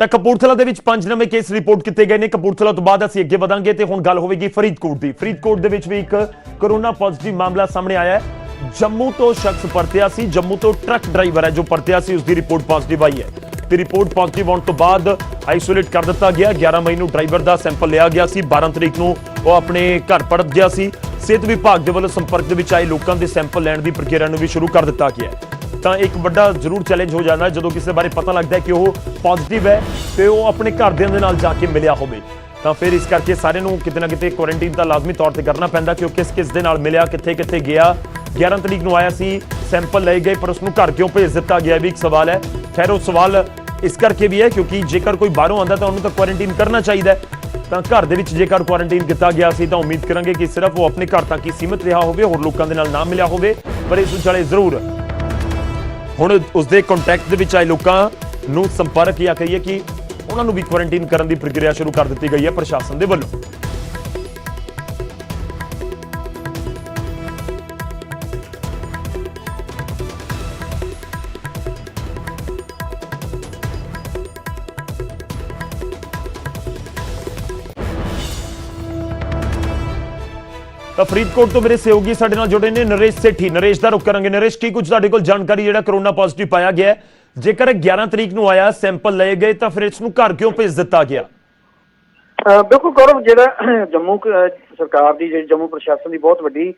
ਤਾਂ ਕਪੂਰਥਲਾ ਦੇ ਵਿੱਚ 5 ਨਵੇਂ ਕੇਸ ਰਿਪੋਰਟ ਕੀਤੇ ਗਏ ਨੇ। ਕਪੂਰਥਲਾ ਤੋਂ ਬਾਅਦ ਅਸੀਂ ਅੱਗੇ ਵਧਾਂਗੇ ਤੇ ਹੁਣ ਗੱਲ ਹੋਵੇਗੀ ਫਰੀਦਕੋਟ ਦੀ। ਫਰੀਦਕੋਟ ਦੇ ਵਿੱਚ ਵੀ ਇੱਕ ਕੋਰੋਨਾ ਪੋਜ਼ਿਟਿਵ ਮਾਮਲਾ ਸਾਹਮਣੇ ਆਇਆ ਹੈ। ਜੰਮੂ ਤੋਂ ਸ਼ਖਸ ਪਰਤਿਆ ਸੀ, ਜੰਮੂ ਤੋਂ ਟਰੱਕ ਡਰਾਈਵਰ ਹੈ ਜੋ ਪਰਤਿਆ ਸੀ, ਉਸ ਦੀ ਰਿਪੋਰਟ ਪੋਜ਼ਿਟਿਵ ਆਈ ਹੈ ਤੇ ਰਿਪੋਰਟ ਪੋਜ਼ਿਟਿਵ ਆਉਣ ਤੋਂ ਬਾਅਦ ਆਈਸੋਲੇਟ ਕਰ ਦਿੱਤਾ ਗਿਆ। 11 ਮਈ ਨੂੰ ਡਰਾਈਵਰ ਦਾ ਸੈਂਪਲ ਲਿਆ ਗਿਆ ਸੀ, 12 ਤਰੀਕ ਨੂੰ ਉਹ ਆਪਣੇ ਘਰ ਪਰਤ ਗਿਆ ਸੀ। ਸਿਹਤ ਵਿਭਾਗ ਦੇ ਵੱਲੋਂ ਸੰਪਰਕ ਦੇ ਵਿੱਚ ਆਏ ਲੋਕਾਂ ਦੇ ਸੈਂਪਲ ਲੈਣ ਦੀ ਪ੍ਰਕਿਰਿਆ ਨੂੰ ਵੀ ਸ਼ੁਰੂ ਕਰ ਦਿੱਤਾ ਗਿਆ ਹੈ। ਤਾਂ ਇੱਕ ਵੱਡਾ ਜ਼ਰੂਰ ਚੈਲੰਜ ਹੋ ਜਾਂਦਾ ਜਦੋਂ ਕਿਸੇ ਬਾਰੇ ਪਤਾ ਲੱਗਦਾ ਹੈ ਕਿ ਉਹ ਪੋਜ਼ਿਟਿਵ ਹੈ ਤੇ ਉਹ ਆਪਣੇ ਘਰਦਿਆਂ ਦੇ ਨਾਲ ਜਾ ਕੇ ਮਿਲਿਆ ਹੋਵੇ, ਤਾਂ ਫਿਰ ਇਸ ਕਰਕੇ ਸਾਰਿਆਂ ਨੂੰ ਕਿਤੇ ਨਾ ਕਿਤੇ ਕੁਆਰੰਟੀਨ ਤਾਂ ਲਾਜ਼ਮੀ ਤੌਰ ਤੇ ਕਰਨਾ ਪੈਂਦਾ ਕਿ ਉਹ ਕਿਸ ਦੇ ਨਾਲ ਮਿਲਿਆ, ਕਿੱਥੇ ਗਿਆ। 11 ਤਰੀਕ ਨੂੰ ਆਇਆ ਸੀ, ਸੈਂਪਲ ਲਏ ਗਏ, ਪਰ ਉਸ ਨੂੰ ਘਰ ਕਿਉਂ ਭੇਜ ਦਿੱਤਾ ਗਿਆ ਵੀ ਇੱਕ ਸਵਾਲ ਹੈ। ਖੈਰ ਉਹ ਸਵਾਲ ਇਸ ਕਰਕੇ ਵੀ ਹੈ ਕਿਉਂਕਿ ਜੇਕਰ ਕੋਈ ਬਾਹਰੋਂ ਆਉਂਦਾ ਤਾਂ ਉਹਨੂੰ ਤਾਂ ਕੁਆਰੰਟੀਨ ਕਰਨਾ ਚਾਹੀਦਾ, ਤਾਂ ਘਰ ਦੇ ਵਿੱਚ ਜੇਕਰ ਕੁਆਰੰਟੀਨ ਕੀਤਾ ਗਿਆ ਸੀ ਤਾਂ ਉਮੀਦ ਕਰਾਂਗੇ ਕਿ ਸਿਰਫ ਉਹ ਆਪਣੇ ਘਰ ਤੱਕ ਹੀ ਸੀਮਿਤ ਰਿਹਾ ਹੋਵੇ, ਹੋਰ ਲੋਕਾਂ ਦੇ ਨਾਲ ਨਾ ਮਿਲਿਆ ਹੋਵੇ। ਪਰ ਇਸ ਵਿਚਾਲੇ ਜ਼ਰੂਰ ਹੁਣ ਉਸਦੇ ਕੰਟੈਕਟ ਦੇ ਵਿੱਚ ਆਏ ਲੋਕਾਂ ਨੂੰ ਸੰਪਰਕ ਜਾਂ ਕਹੀਏ ਕਿ ਉਹਨਾਂ ਨੂੰ ਵੀ ਕੁਆਰੰਟੀਨ ਕਰਨ ਦੀ ਪ੍ਰਕਿਰਿਆ ਸ਼ੁਰੂ ਕਰ ਦਿੱਤੀ ਗਈ ਹੈ ਪ੍ਰਸ਼ਾਸਨ ਦੇ ਵੱਲੋਂ। ਤਾਂ ਫਰੀਦਕੋਟ ਤੋਂ ਮੇਰੇ ਸਹਿਯੋਗੀ ਸਾਡੇ ਨਾਲ ਜੁੜੇ ਨੇ ਨਰੇਸ਼ ਸੇਠੀ। ਨਰੇਸ਼ ਦਾ ਰੁਖ ਕਰਾਂਗੇ। ਨਰੇਸ਼, ਕੀ ਕੁਝ ਤੁਹਾਡੇ ਕੋਲ ਜਾਣਕਾਰੀ ਜਿਹੜਾ ਕਰੋਨਾ ਪੋਜ਼ਿਟਿਵ ਪਾਇਆ ਗਿਆ, ਜੇਕਰ 11 ਤਰੀਕ ਨੂੰ ਆਇਆ, ਸੈਂਪਲ ਲਏ ਗਏ, ਤਾਂ ਫਿਰ ਇਸ ਨੂੰ ਘਰ ਕਿਉਂ ਭੇਜ ਦਿੱਤਾ ਗਿਆ? ਬਿਲਕੁਲ ਗੌਰਵ, ਜਿਹੜਾ ਜੰਮੂ ਸਰਕਾਰ ਦੀ, ਜਿਹੜੀ ਜੰਮੂ ਪ੍ਰਸ਼ਾਸਨ ਦੀ ਬਹੁਤ ਵੱਡੀ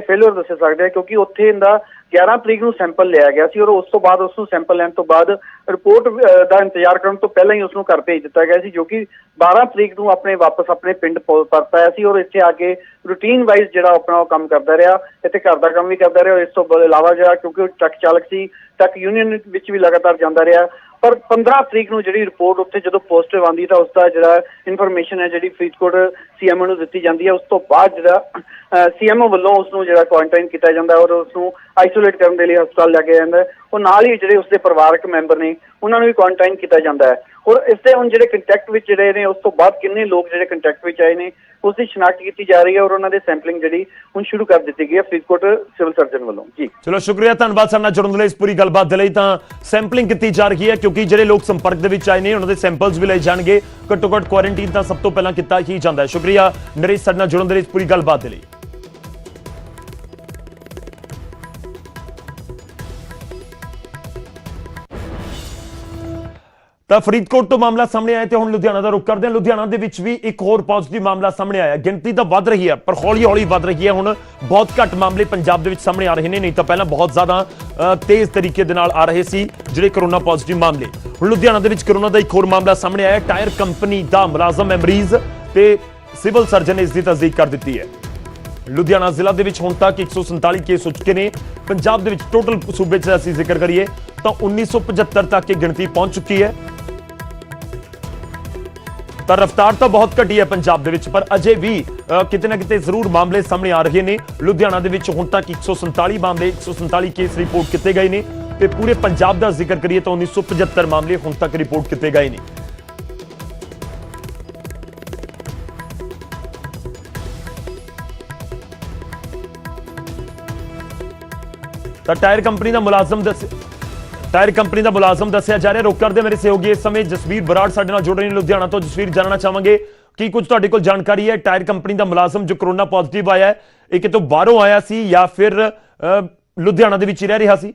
ਫੇਲਿਅਰ ਦੱਸ ਸਕਦੇ ਆ, ਕਿਉਂਕਿ ਉੱਥੇ ਇਹਦਾ 11 ਤਰੀਕ ਨੂੰ ਸੈਂਪਲ ਲਿਆ ਗਿਆ ਸੀ ਔਰ ਉਸ ਤੋਂ ਬਾਅਦ ਉਸ ਨੂੰ ਸੈਂਪਲ ਲੈਣ ਤੋਂ ਬਾਅਦ ਰਿਪੋਰਟ ਦਾ ਇੰਤਜ਼ਾਰ ਕਰਨ ਤੋਂ ਪਹਿਲਾਂ ਹੀ ਉਸ ਨੂੰ ਘਰ ਭੇਜ ਦਿੱਤਾ ਗਿਆ ਸੀ, ਜੋ ਕਿ 12 ਤਰੀਕ ਨੂੰ ਵਾਪਸ ਆਪਣੇ ਪਿੰਡ ਪਰਤ ਆਇਆ ਸੀ ਔਰ ਇੱਥੇ ਆ ਕੇ ਰੂਟੀਨ ਵਾਈਜ਼ ਜਿਹੜਾ ਆਪਣਾ ਉਹ ਕੰਮ ਕਰਦਾ ਰਿਹਾ, ਇੱਥੇ ਘਰ ਦਾ ਕੰਮ ਵੀ ਕਰਦਾ ਰਿਹਾ। ਇਸ ਤੋਂ ਇਲਾਵਾ ਜਿਹੜਾ ਕਿਉਂਕਿ ਉਹ ਟਰੱਕ ਚਾਲਕ ਸੀ, ਟਰੱਕ ਯੂਨੀਅਨ ਵਿੱਚ ਵੀ ਲਗਾਤਾਰ ਜਾਂਦਾ ਰਿਹਾ। ਪਰ 15 ਤਰੀਕ ਨੂੰ ਜਿਹੜੀ ਰਿਪੋਰਟ ਉੱਥੇ ਜਦੋਂ ਪੋਜ਼ਿਟਿਵ ਆਉਂਦੀ ਤਾਂ ਉਸਦਾ ਜਿਹੜਾ ਇਨਫੋਰਮੇਸ਼ਨ ਹੈ ਜਿਹੜੀ ਫਰੀਦਕੋਟ ਸੀਐਮਓ ਨੂੰ ਦਿੱਤੀ ਜਾਂਦੀ ਹੈ। ਉਸ ਤੋਂ ਬਾਅਦ ਜਿਹੜਾ ਸੀਐਮਓ ਵੱਲੋਂ ਉਸ ਨੂੰ ਜਿਹੜਾ ਕੁਆਰੰਟਾਈਨ ਕੀਤਾ ਜਾਂਦਾ ਔਰ ਉਸ ਨੂੰ ਆਈਸੋਲੇਟ ਕਰਨ ਦੇ ਲਈ ਹਸਪਤਾਲ ਲੈ ਕੇ ਜਾਂਦਾ। ਉਹ ਨਾਲ ਹੀ ਜਿਹੜੇ ਉਸਦੇ ਪਰਿਵਾਰਕ ਮੈਂਬਰ ਨੇ ਉਹਨਾਂ ਨੂੰ ਵੀ ਕੁਆਰੰਟਾਈਨ ਕੀਤਾ ਜਾਂਦਾ ਹੈ। ਔਰ ਇਸ ਦੇ ਹੁਣ ਜਿਹੜੇ ਕੰਟੈਕਟ ਵਿੱਚ ਜਿਹੜੇ ਨੇ, ਉਸ ਤੋਂ ਬਾਅਦ ਕਿੰਨੇ ਲੋਕ ਜਿਹੜੇ ਕੰਟੈਕਟ ਵਿੱਚ ਆਏ ਨੇ ਉਸ ਦੀ ਸ਼ਨਾਖਤ ਕੀਤੀ ਜਾ ਰਹੀ ਹੈ ਔਰ ਉਹਨਾਂ ਦੇ ਸੈਂਪਲਿੰਗ ਜਿਹੜੀ ਹੁਣ ਸ਼ੁਰੂ ਕਰ ਦਿੱਤੀ ਗਈ ਹੈ ਫਰੀਦਕੋਟ ਸਿਵਲ ਸਰਜਨ ਵੱਲੋਂ। ਜੀ ਚਲੋ ਸ਼ੁਕਰੀਆ, ਧੰਨਵਾਦ ਸਾਡੇ ਨਾਲ ਜੁੜਨ ਲਈ, ਇਸ ਪੂਰੀ ਗੱਲਬਾਤ ਦੇ ਲਈ। ਤਾਂ ਸੈਂਪਲਿੰਗ ਕੀਤੀ ਜਾ ਰਹੀ ਹੈ ਕਿਉਂਕਿ ਜਿਹੜੇ ਲੋਕ ਸੰਪਰਕ ਦੇ ਵਿੱਚ ਆਏ ਨੇ ਉਹਨਾਂ ਦੇ ਸੈਂਪਲਸ ਵੀ ਲਏ ਜਾਣਗੇ। ਘੱਟੋ ਘੱਟ ਕੁਆਰੰਟੀਨ ਤਾਂ ਸਭ ਤੋਂ ਪਹਿਲਾਂ ਕੀਤਾ ਹੀ ਜਾਂਦਾ ਹੈ। ਸ਼ੁਕਰੀਆ ਨਰੇਸ਼ ਸਾਡੇ ਨਾਲ ਜੁੜਨ ਦੇ ਲਈ, ਇਸ ਪੂਰੀ ਗੱਲਬਾਤ ਦੇ ਲਈ। ਤਾਂ ਫਰੀਦਕੋਟ ਤੋਂ ਮਾਮਲਾ ਸਾਹਮਣੇ ਆਇਆ ਤੇ ਹੁਣ ਲੁਧਿਆਣਾ ਦਾ ਰੁਖ ਕਰਦੇ ਹਾਂ। ਲੁਧਿਆਣਾ ਦੇ ਵਿੱਚ ਵੀ ਇੱਕ ਹੋਰ ਪੋਜ਼ਿਟਿਵ ਮਾਮਲਾ ਸਾਹਮਣੇ ਆਇਆ। ਗਿਣਤੀ ਤਾਂ ਵੱਧ ਰਹੀ ਹੈ ਪਰ ਹੌਲੀ-ਹੌਲੀ ਵੱਧ ਰਹੀ ਹੈ। ਹੁਣ ਬਹੁਤ ਘੱਟ ਮਾਮਲੇ ਪੰਜਾਬ ਦੇ ਵਿੱਚ ਸਾਹਮਣੇ ਆ ਰਹੇ ਨੇ, ਨਹੀਂ ਤਾਂ ਪਹਿਲਾਂ ਬਹੁਤ ਜ਼ਿਆਦਾ ਤੇਜ਼ ਤਰੀਕੇ ਦੇ ਨਾਲ ਆ ਰਹੇ ਸੀ ਜਿਹੜੇ ਕਰੋਨਾ ਪੋਜ਼ਿਟਿਵ ਮਾਮਲੇ। ਹੁਣ ਲੁਧਿਆਣਾ ਦੇ ਵਿੱਚ ਕਰੋਨਾ ਦਾ ਇੱਕ ਹੋਰ ਮਾਮਲਾ ਸਾਹਮਣੇ ਆਇਆ। ਟਾਇਰ ਕੰਪਨੀ ਦਾ ਮੁਲਾਜ਼ਮ ਹੈ ਮਰੀਜ਼ ਤੇ ਸਿਵਲ ਸਰਜਨ ਨੇ ਇਸ ਦੀ ਤਸਦੀਕ ਕਰ ਦਿੱਤੀ ਹੈ। ਲੁਧਿਆਣਾ ਜ਼ਿਲ੍ਹਾ ਦੇ ਵਿੱਚ ਹੁਣ ਤੱਕ 147 ਕੇਸ ਹੋ ਚੁੱਕੇ ਨੇ। ਪੰਜਾਬ ਦੇ ਵਿੱਚ ਟੋਟਲ ਸੂਬੇ 'ਚ ਅਸੀਂ ਜ਼ਿਕਰ ਕਰੀਏ ਤਾਂ 1975 ਤੱਕ ਇਹ ਗਿਣਤੀ ਪਹੁੰਚ ਚੁੱਕੀ ਹੈ। ਤਾਂ ਰਫ਼ਤਾਰ ਤਾਂ ਬਹੁਤ ਘਟੀ ਹੈ ਪੰਜਾਬ ਦੇ ਵਿੱਚ, ਪਰ ਅਜੇ ਵੀ ਕਿਤੇ ਨਾ ਕਿਤੇ ਜ਼ਰੂਰ ਮਾਮਲੇ ਸਾਹਮਣੇ ਆ ਰਹੇ ਨੇ। ਲੁਧਿਆਣਾ ਦੇ ਵਿੱਚ ਹੁਣ ਤੱਕ 147 ਮਾਮਲੇ, 147 ਕੇਸ ਰਿਪੋਰਟ ਕੀਤੇ ਗਏ ਨੇ ਤੇ ਪੂਰੇ ਪੰਜਾਬ ਦਾ ਜ਼ਿਕਰ ਕਰੀਏ ਤਾਂ 1975 ਮਾਮਲੇ ਹੁਣ ਤੱਕ ਰਿਪੋਰਟ ਕੀਤੇ ਗਏ ਨੇ। ਤਾਂ ਟਾਇਰ ਕੰਪਨੀ ਦਾ ਮੁਲਾਜ਼ਮ ਦੱਸਿਆ ਜਾ ਰਿਹਾ। ਰੁਕ ਕਰਦੇ ਮੇਰੇ ਸਹਿਯੋਗੀ ਇਸ ਸਮੇਂ ਜਸਵੀਰ ਬਰਾੜ ਸਾਡੇ ਨਾਲ ਜੁੜ ਰਹੇ ਨੇ ਲੁਧਿਆਣਾ ਤੋਂ। ਜਸਵੀਰ, ਜਾਣਨਾ ਚਾਹਾਂਗੇ ਕੀ ਕੁਝ ਤੁਹਾਡੇ ਕੋਲ ਜਾਣਕਾਰੀ ਹੈ? ਟਾਇਰ ਕੰਪਨੀ ਦਾ ਮੁਲਾਜ਼ਮ ਜੋ ਕਰੋਨਾ ਪੋਜ਼ਿਟਿਵ ਆਇਆ ਹੈ, ਇਹ ਕਿਤੋਂ ਬਾਹਰੋਂ ਆਇਆ ਸੀ ਜਾਂ ਫਿਰ ਲੁਧਿਆਣਾ ਦੇ ਵਿੱਚ ਹੀ ਰਹਿ ਰਿਹਾ ਸੀ?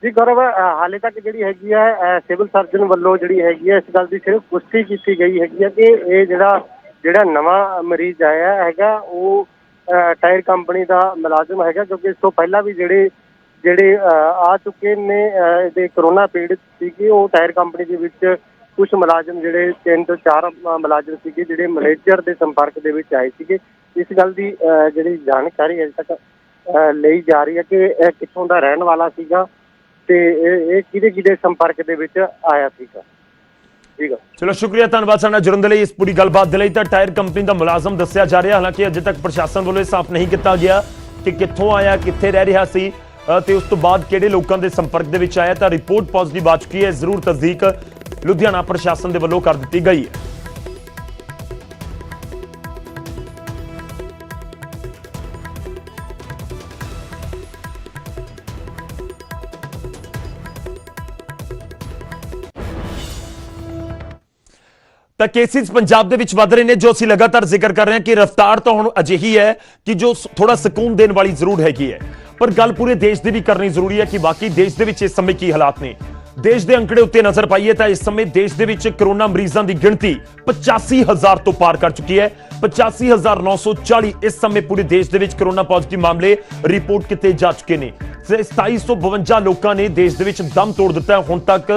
ਜੀ ਗੌਰਵ, ਹਾਲੇ ਤੱਕ ਜਿਹੜੀ ਹੈਗੀ ਹੈ ਸਿਵਲ ਸਰਜਨ ਵੱਲੋਂ ਜਿਹੜੀ ਹੈਗੀ ਹੈ ਇਸ ਗੱਲ ਦੀ ਸਿਰਫ ਪੁਸ਼ਟੀ ਕੀਤੀ ਗਈ ਹੈਗੀ ਹੈ ਕਿ ਇਹ ਜਿਹੜਾ ਨਵਾਂ ਮਰੀਜ਼ ਆਇਆ ਹੈਗਾ ਉਹ ਟਾਇਰ ਕੰਪਨੀ ਦਾ ਮੁਲਾਜ਼ਮ ਹੈਗਾ, ਕਿਉਂਕਿ ਇਸ ਤੋਂ ਪਹਿਲਾਂ ਵੀ ਜਿਹੜੇ ਆ ਚੁੱਕੇ ਨੇ ਇਹਦੇ ਕਰੋਨਾ ਪੀੜਤ ਸੀਗੇ ਉਹ ਟਾਇਰ ਕੰਪਨੀ ਦੇ ਵਿੱਚ ਕੁਝ ਮੁਲਾਜ਼ਮ ਜਿਹੜੇ 3 ਤੋਂ 4 ਮੁਲਾਜ਼ਮ ਸੀਗੇ ਜਿਹੜੇ ਮੈਨੇਜਰ ਦੇ ਸੰਪਰਕ ਦੇ ਵਿੱਚ ਆਏ ਸੀਗੇ। ਇਸ ਗੱਲ ਦੀ ਜਿਹੜੀ ਜਾਣਕਾਰੀ ਅਜੇ ਤੱਕ ਲਈ ਜਾ ਰਹੀ ਹੈ ਕਿ ਇਹ ਕਿੱਥੋਂ ਦਾ ਰਹਿਣ ਵਾਲਾ ਸੀਗਾ ਤੇ ਇਹ ਕਿਹਦੇ ਸੰਪਰਕ ਦੇ ਵਿੱਚ ਆਇਆ ਸੀਗਾ। ਠੀਕ ਹੈ, ਚਲੋ ਸ਼ੁਕਰੀਆ, ਧੰਨਵਾਦ ਸਾਡੇ ਨਾਲ ਜੁੜਨ ਦੇ ਲਈ, ਇਸ ਪੂਰੀ ਗੱਲਬਾਤ ਦੇ ਲਈ। ਤਾਂ ਟਾਇਰ ਕੰਪਨੀ ਦਾ ਮੁਲਾਜ਼ਮ ਦੱਸਿਆ ਜਾ ਰਿਹਾ, ਹਾਲਾਂਕਿ ਅਜੇ ਤੱਕ ਪ੍ਰਸ਼ਾਸਨ ਵੱਲੋਂ ਇਹ ਸਾਫ਼ ਨਹੀਂ ਕੀਤਾ ਗਿਆ ਕਿ ਕਿੱਥੋਂ ਆਇਆ, ਕਿੱਥੇ ਰਹਿ ਰਿਹਾ ਸੀ ਤੇ ਉਸ ਤੋਂ ਬਾਅਦ ਕਿਹੜੇ ਲੋਕਾਂ ਦੇ ਸੰਪਰਕ ਦੇ ਵਿੱਚ ਆਇਆ। ਤਾਂ ਰਿਪੋਰਟ ਪੋਜ਼ਿਟਿਵ ਆ ਚੁੱਕੀ ਹੈ, ਜ਼ਰੂਰ ਤਸਦੀਕ ਲੁਧਿਆਣਾ ਪ੍ਰਸ਼ਾਸਨ ਦੇ ਵੱਲੋਂ ਕਰ ਦਿੱਤੀ ਗਈ ਹੈ। ਤਾਂ ਕੇਸਿਸ ਪੰਜਾਬ ਦੇ ਵਿੱਚ ਵੱਧ ਰਹੇ ਨੇ, ਜੋ ਅਸੀਂ ਲਗਾਤਾਰ ਜ਼ਿਕਰ ਕਰ ਰਹੇ ਹਾਂ ਕਿ ਰਫ਼ਤਾਰ ਤਾਂ ਹੁਣ ਅਜਿਹੀ ਹੈ ਕਿ ਜੋ ਥੋੜਾ ਸਕੂਨ ਦੇਣ ਵਾਲੀ ਜ਼ਰੂਰ ਹੈਗੀ ਹੈ, ਪਰ ਗੱਲ ਪੂਰੇ ਦੇਸ਼ ਦੀ ਵੀ ਕਰਨੀ ਜ਼ਰੂਰੀ ਹੈ ਕਿ ਬਾਕੀ ਦੇਸ਼ ਦੇ ਵਿੱਚ ਇਸ ਸਮੇਂ ਕੀ ਹਾਲਾਤ ਨੇ। ਦੇਸ਼ ਦੇ ਅੰਕੜੇ ਉੱਤੇ ਨਜ਼ਰ ਪਾਈਏ ਤਾਂ ਇਸ ਸਮੇਂ ਦੇਸ਼ ਦੇ ਵਿੱਚ ਕਰੋਨਾ ਮਰੀਜ਼ਾਂ ਦੀ ਗਿਣਤੀ 85,000 ਤੋਂ ਪਾਰ ਕਰ ਚੁੱਕੀ ਹੈ। 85,940 ਇਸ ਸਮੇਂ ਪੂਰੇ ਦੇਸ਼ ਦੇ ਵਿੱਚ ਕਰੋਨਾ ਪੋਜ਼ਿਟਿਵ ਮਾਮਲੇ ਰਿਪੋਰਟ ਕੀਤੇ ਜਾ ਚੁੱਕੇ ਨੇ। 2752 ਲੋਕਾਂ ਨੇ ਦੇਸ਼ ਦੇ ਵਿੱਚ ਦਮ ਤੋੜ ਦਿੱਤਾ ਹੁਣ ਤੱਕ,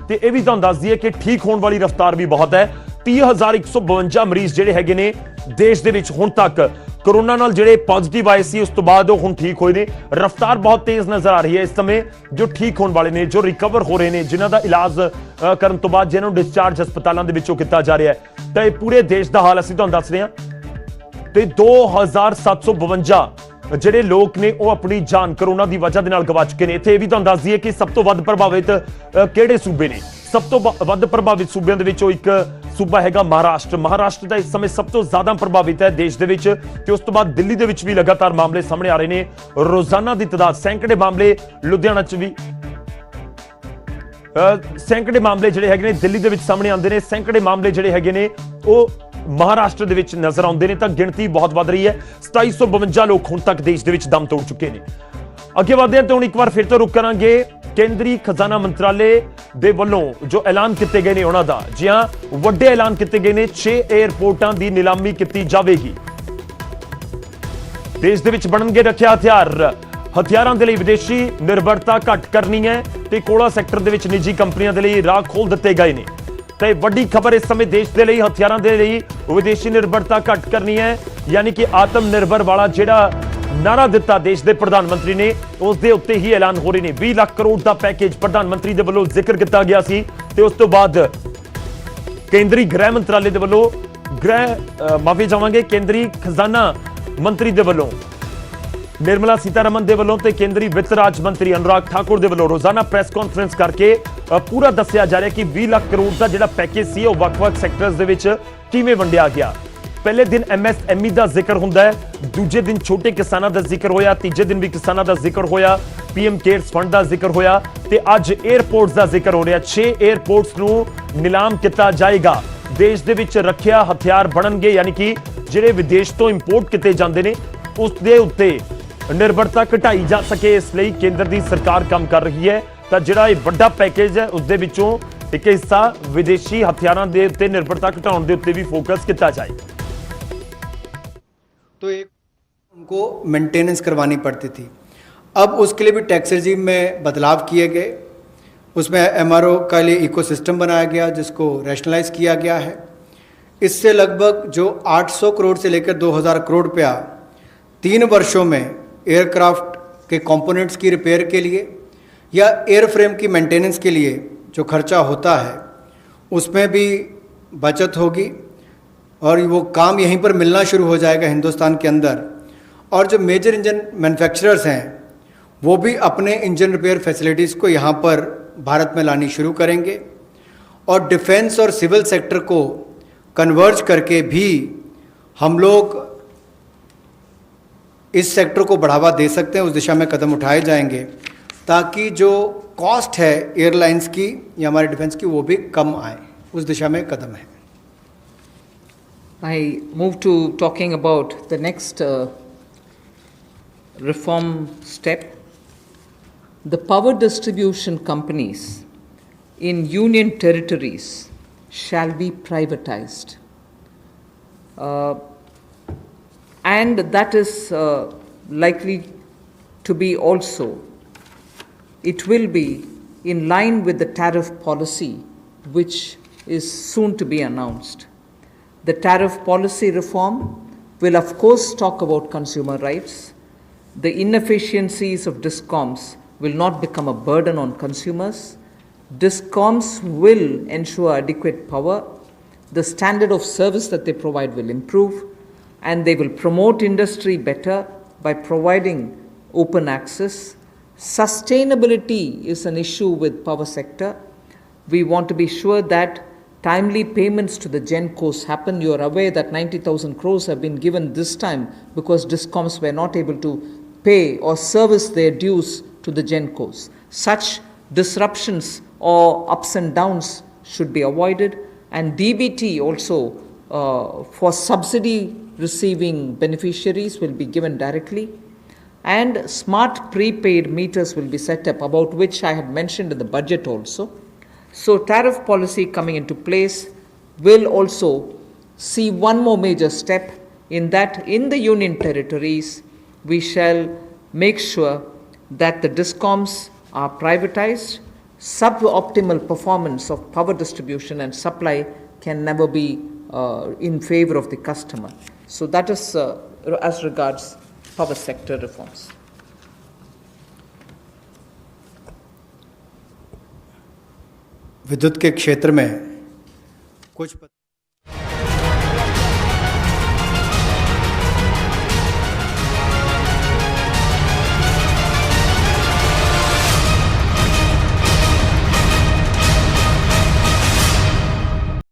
ਤੇ ਇਹ ਵੀ ਤੁਹਾਨੂੰ ਦੱਸ ਦਈਏ ਕਿ ਠੀਕ ਹੋਣ ਵਾਲੀ ਰਫ਼ਤਾਰ ਵੀ ਬਹੁਤ ਹੈ। 30,152 ਮਰੀਜ਼ ਜਿਹੜੇ ਹੈਗੇ ਨੇ ਦੇਸ਼ ਦੇ ਵਿੱਚ ਹੁਣ ਤੱਕ ਕੋਰੋਨਾ ਨਾਲ ਜਿਹੜੇ ਪੋਜ਼ਿਟਿਵ ਆਏ ਸੀ ਉਸ ਤੋਂ ਬਾਅਦ ਉਹ ਹੁਣ ਠੀਕ ਹੋਏ ਨੇ। ਰਫ਼ਤਾਰ ਬਹੁਤ ਤੇਜ਼ ਨਜ਼ਰ ਆ ਰਹੀ ਹੈ ਇਸ ਸਮੇਂ। ਜੋ ਠੀਕ ਹੋਣ ਵਾਲੇ ਨੇ, ਜੋ ਰਿਕਵਰ ਹੋ ਰਹੇ ਨੇ, ਜਿਨ੍ਹਾਂ ਦਾ ਇਲਾਜ ਕਰਨ ਤੋਂ ਬਾਅਦ ਜਿਹਨਾਂ ਨੂੰ ਡਿਸਚਾਰਜ ਹਸਪਤਾਲਾਂ ਦੇ ਵਿੱਚੋਂ ਕੀਤਾ ਜਾ ਰਿਹਾ ਹੈ, ਤਾਂ ਇਹ ਪੂਰੇ ਦੇਸ਼ ਦਾ ਹਾਲ ਅਸੀਂ ਤੁਹਾਨੂੰ ਦੱਸ ਰਹੇ ਹਾਂ। ਤੇ 2,752 ਜਿਹੜੇ ਲੋਕ ਨੇ ਉਹ ਆਪਣੀ ਜਾਨ ਕਰੋਨਾ ਦੀ ਵਜ੍ਹਾ ਦੇ ਨਾਲ ਗਵਾ ਚੁੱਕੇ ਨੇ। ਇੱਥੇ ਇਹ ਵੀ ਤੁਹਾਨੂੰ ਦੱਸ ਦਈਏ ਕਿ ਸਭ ਤੋਂ ਵੱਧ ਪ੍ਰਭਾਵਿਤ ਕਿਹੜੇ ਸੂਬੇ ਨੇ। ਸਭ ਤੋਂ ਵੱਧ ਪ੍ਰਭਾਵਿਤ ਸੂਬਿਆਂ ਦੇ ਵਿੱਚੋਂ ਇੱਕ ਸੂਬਾ ਹੈਗਾ ਮਹਾਰਾਸ਼ਟਰ। ਮਹਾਰਾਸ਼ਟਰ ਦਾ ਇਸ ਸਮੇਂ ਸਭ ਤੋਂ ਜ਼ਿਆਦਾ ਪ੍ਰਭਾਵਿਤ ਹੈ ਦੇਸ਼ ਦੇ ਵਿੱਚ, ਤੇ ਉਸ ਤੋਂ ਬਾਅਦ ਦਿੱਲੀ ਦੇ ਵਿੱਚ ਵੀ ਲਗਾਤਾਰ ਮਾਮਲੇ ਸਾਹਮਣੇ ਆ ਰਹੇ ਨੇ। ਰੋਜ਼ਾਨਾ ਦੀ ਤਦਾਦ ਸੈਂਕੜੇ ਮਾਮਲੇ, ਲੁਧਿਆਣਾ 'ਚ ਵੀ ਸੈਂਕੜੇ ਮਾਮਲੇ ਜਿਹੜੇ ਹੈਗੇ ਨੇ ਦਿੱਲੀ ਦੇ ਵਿੱਚ ਸਾਹਮਣੇ ਆਉਂਦੇ ਨੇ। ਸੈਂਕੜੇ ਮਾਮਲੇ ਜਿਹੜੇ ਹੈਗੇ ਨੇ ਉਹ ਮਹਾਰਾਸ਼ਟਰ ਦੇ ਵਿੱਚ ਨਜ਼ਰ ਆਉਂਦੇ ਨੇ। ਤਾਂ ਗਿਣਤੀ ਬਹੁਤ ਵੱਧ ਰਹੀ ਹੈ। 2752 ਲੋਕ ਹੁਣ ਤੱਕ ਦੇਸ਼ ਦੇ ਵਿੱਚ ਦਮ ਤੋੜ ਚੁੱਕੇ ਨੇ। ਅੱਗੇ ਵਧਦੇ ਹਾਂ ਤੇ ਹੁਣ ਇੱਕ ਵਾਰ ਫਿਰ ਤੋਂ ਰੁਕ ਕਰਾਂਗੇ ਕੇਂਦਰੀ ਖਜ਼ਾਨਾ ਮੰਤਰਾਲੇ ਦੇ ਵੱਲੋਂ ਜੋ ਐਲਾਨ ਕੀਤੇ ਗਏ ਨੇ ਉਹਨਾਂ ਦਾ। ਜੀ ਹਾਂ, ਵੱਡੇ ਐਲਾਨ ਕੀਤੇ ਗਏ ਨੇ। 6 에ਅਰਪੋਰਟਾਂ ਦੀ ਨਿਲਾਮੀ ਕੀਤੀ ਜਾਵੇਗੀ। ਦੇਸ਼ ਦੇ ਵਿੱਚ ਬਣਨਗੇ ਰੱਖਿਆ ਹਥਿਆਰਾਂ ਦੇ ਲਈ ਵਿਦੇਸ਼ੀ ਨਿਰਭਰਤਾ ਘੱਟ ਕਰਨੀ ਹੈ ਤੇ ਕੋਲਾ ਸੈਕਟਰ ਦੇ ਵਿੱਚ ਨਿੱਜੀ ਕੰਪਨੀਆਂ ਦੇ ਲਈ ਰਾਹ ਖੋਲ ਦਿੱਤੇ ਗਏ ਨੇ। ਤੇ ਵੱਡੀ ਖਬਰ ਇਸ ਸਮੇਂ ਦੇਸ਼ ਦੇ ਲਈ ਹਥਿਆਰਾਂ ਦੇ ਲਈ ਵਿਦੇਸ਼ੀ ਨਿਰਭਰਤਾ ਘੱਟ ਕਰਨੀ ਹੈ, ਯਾਨੀ ਕਿ ਆਤਮ ਨਿਰਭਰ ਵਾਲਾ ਜਿਹੜਾ ਨਾਰਾ ਦਿੱਤਾ ਦੇਸ਼ ਦੇ ਪ੍ਰਧਾਨ ਮੰਤਰੀ ਨੇ, ਉਸ ਦੇ ਉੱਤੇ ਹੀ ਐਲਾਨ ਹੋ ਰਹੇ ਨੇ। 20 ਲੱਖ ਕਰੋੜ ਦਾ ਪੈਕੇਜ ਪ੍ਰਧਾਨ ਮੰਤਰੀ ਦੇ ਵੱਲੋਂ ਜ਼ਿਕਰ ਕੀਤਾ ਗਿਆ ਸੀ ਤੇ ਉਸ ਤੋਂ ਬਾਅਦ ਕੇਂਦਰੀ ਗ੍ਰਹਿ ਮੰਤਰਾਲੇ ਦੇ ਵੱਲੋਂ ਕੇਂਦਰੀ ਖਜ਼ਾਨਾ ਮੰਤਰੀ ਦੇ ਵੱਲੋਂ ਨਿਰਮਲਾ ਸੀਤਾਰਮਨ ਦੇ ਵੱਲੋਂ ਤੇ ਕੇਂਦਰੀ ਵਿੱਤ ਰਾਜ ਮੰਤਰੀ ਅਨੁਰਾਗ ਠਾਕੁਰ ਦੇ ਵੱਲੋਂ ਰੋਜ਼ਾਨਾ ਪ੍ਰੈਸ ਕਾਨਫਰੰਸ ਕਰਕੇ ਪੂਰਾ ਦੱਸਿਆ ਜਾ ਰਿਹਾ ਕਿ 20 ਲੱਖ ਕਰੋੜ ਦਾ ਜਿਹੜਾ ਪੈਕੇਜ ਸੀ ਉਹ ਵੱਖ-ਵੱਖ ਸੈਕਟਰਸ ਦੇ ਵਿੱਚ ਕਿਵੇਂ ਵੰਡਿਆ ਗਿਆ। ਪਹਿਲੇ ਦਿਨ MSME ਦਾ ਜ਼ਿਕਰ ਹੁੰਦਾ ਹੈ, ਦੂਜੇ ਦਿਨ ਛੋਟੇ ਕਿਸਾਨਾਂ ਦਾ ਜ਼ਿਕਰ ਹੋਇਆ, ਤੀਜੇ ਦਿਨ ਵੀ ਕਿਸਾਨਾਂ ਦਾ ਜ਼ਿਕਰ ਹੋਇਆ, PM ਕੇਅਰਸ ਫੰਡ ਦਾ ਜ਼ਿਕਰ ਹੋਇਆ ਤੇ ਅੱਜ 에ਅਰਪੋਰਟਸ ਦਾ ਜ਼ਿਕਰ ਹੋ ਰਿਹਾ। 6 에ਅਰਪੋਰਟਸ ਨੂੰ ਨਿਲਾਮ ਕੀਤਾ ਜਾਏਗਾ। ਦੇਸ਼ ਦੇ ਵਿੱਚ ਰੱਖਿਆ ਹਥਿਆਰ ਬਣਨਗੇ, ਯਾਨੀ ਕਿ ਜਿਹੜੇ ਵਿਦੇਸ਼ ਤੋਂ ਇੰਪੋਰਟ ਕੀਤੇ ਜਾਂਦੇ ਨੇ ਉਸ ਦੇ ਉੱਤੇ ਨਿਰਭਰਤਾ ਘਟਾਈ ਜਾ ਸਕੇ, ਇਸ ਲਈ ਕੇਂਦਰ ਦੀ ਸਰਕਾਰ ਕੰਮ ਕਰ ਰਹੀ ਹੈ। ਤਾਂ ਜਿਹੜਾ ਇਹ ਵੱਡਾ ਪੈਕੇਜ ਹੈ ਉਸ ਦੇ ਵਿੱਚੋਂ ਇੱਕ ਹਿੱਸਾ ਵਿਦੇਸ਼ੀ ਹਥਿਆਰਾਂ ਦੇ ਉੱਤੇ ਨਿਰਭਰਤਾ ਘਟਾਉਣ ਦੇ ਉੱਤੇ ਵੀ ਫੋਕਸ ਕੀਤਾ जाए। तो एक उनको मेंटेनेंस करवानी पड़ती थी। अब उसके लिए भी टैक्स रेजिम में बदलाव किए गए। उसमें MRO का लिए इकोसिस्टम बनाया गया जिसको रैशनलाइज किया गया है। इससे लगभग जो 800 करोड़ से लेकर 2000 करोड़ रुपया 3 वर्षों में एयरक्राफ्ट के कंपोनेंट्स की रिपेयर के लिए या एयरफ्रेम की मेंटेनेंस के लिए जो खर्चा होता है उसमें भी बचत होगी और वो काम यहीं पर मिलना शुरू हो जाएगा हिंदुस्तान के अंदर। और जो मेजर इंजन मैन्युफैक्चरर्स हैं वो भी अपने इंजन रिपेयर फैसिलिटीज़ को यहाँ पर भारत में लानी शुरू करेंगे और डिफेंस और सिविल सेक्टर को कन्वर्ज करके भी हम लोग इस सेक्टर को बढ़ावा दे सकते हैं। उस दिशा में कदम उठाए जाएंगे ताकि जो कॉस्ट है एयरलाइंस की या हमारे डिफेंस की वो भी कम आए। उस दिशा में कदम है। I move to talking about the next reform step. the power distribution companies in union territories shall be privatized. And that is likely to be also, it will be in line with the tariff policy which is soon to be announced. The tariff policy reform will of course talk about consumer rights. The inefficiencies of DISCOMs will not become a burden on consumers. DISCOMs will ensure adequate power. The standard of service that they provide will improve, and they will promote industry better by providing open access. Sustainability is an issue with power sector. We want to be sure that timely payments to the GenCos happen. You are aware that 90,000 crores have been given this time because DISCOMs were not able to pay or service their dues to the GenCos. Such disruptions or ups and downs should be avoided, and DBT also for subsidy receiving beneficiaries will be given directly, and smart prepaid meters will be set up, about which I had mentioned in the budget also. So tariff policy coming into place will also see one more major step, in that in the union territories we shall make sure that the DISCOMs are privatized. Suboptimal performance of power distribution and supply can never be in favor of the customer. So that is as regards power sector reforms. विद्युत के क्षेत्र में कुछ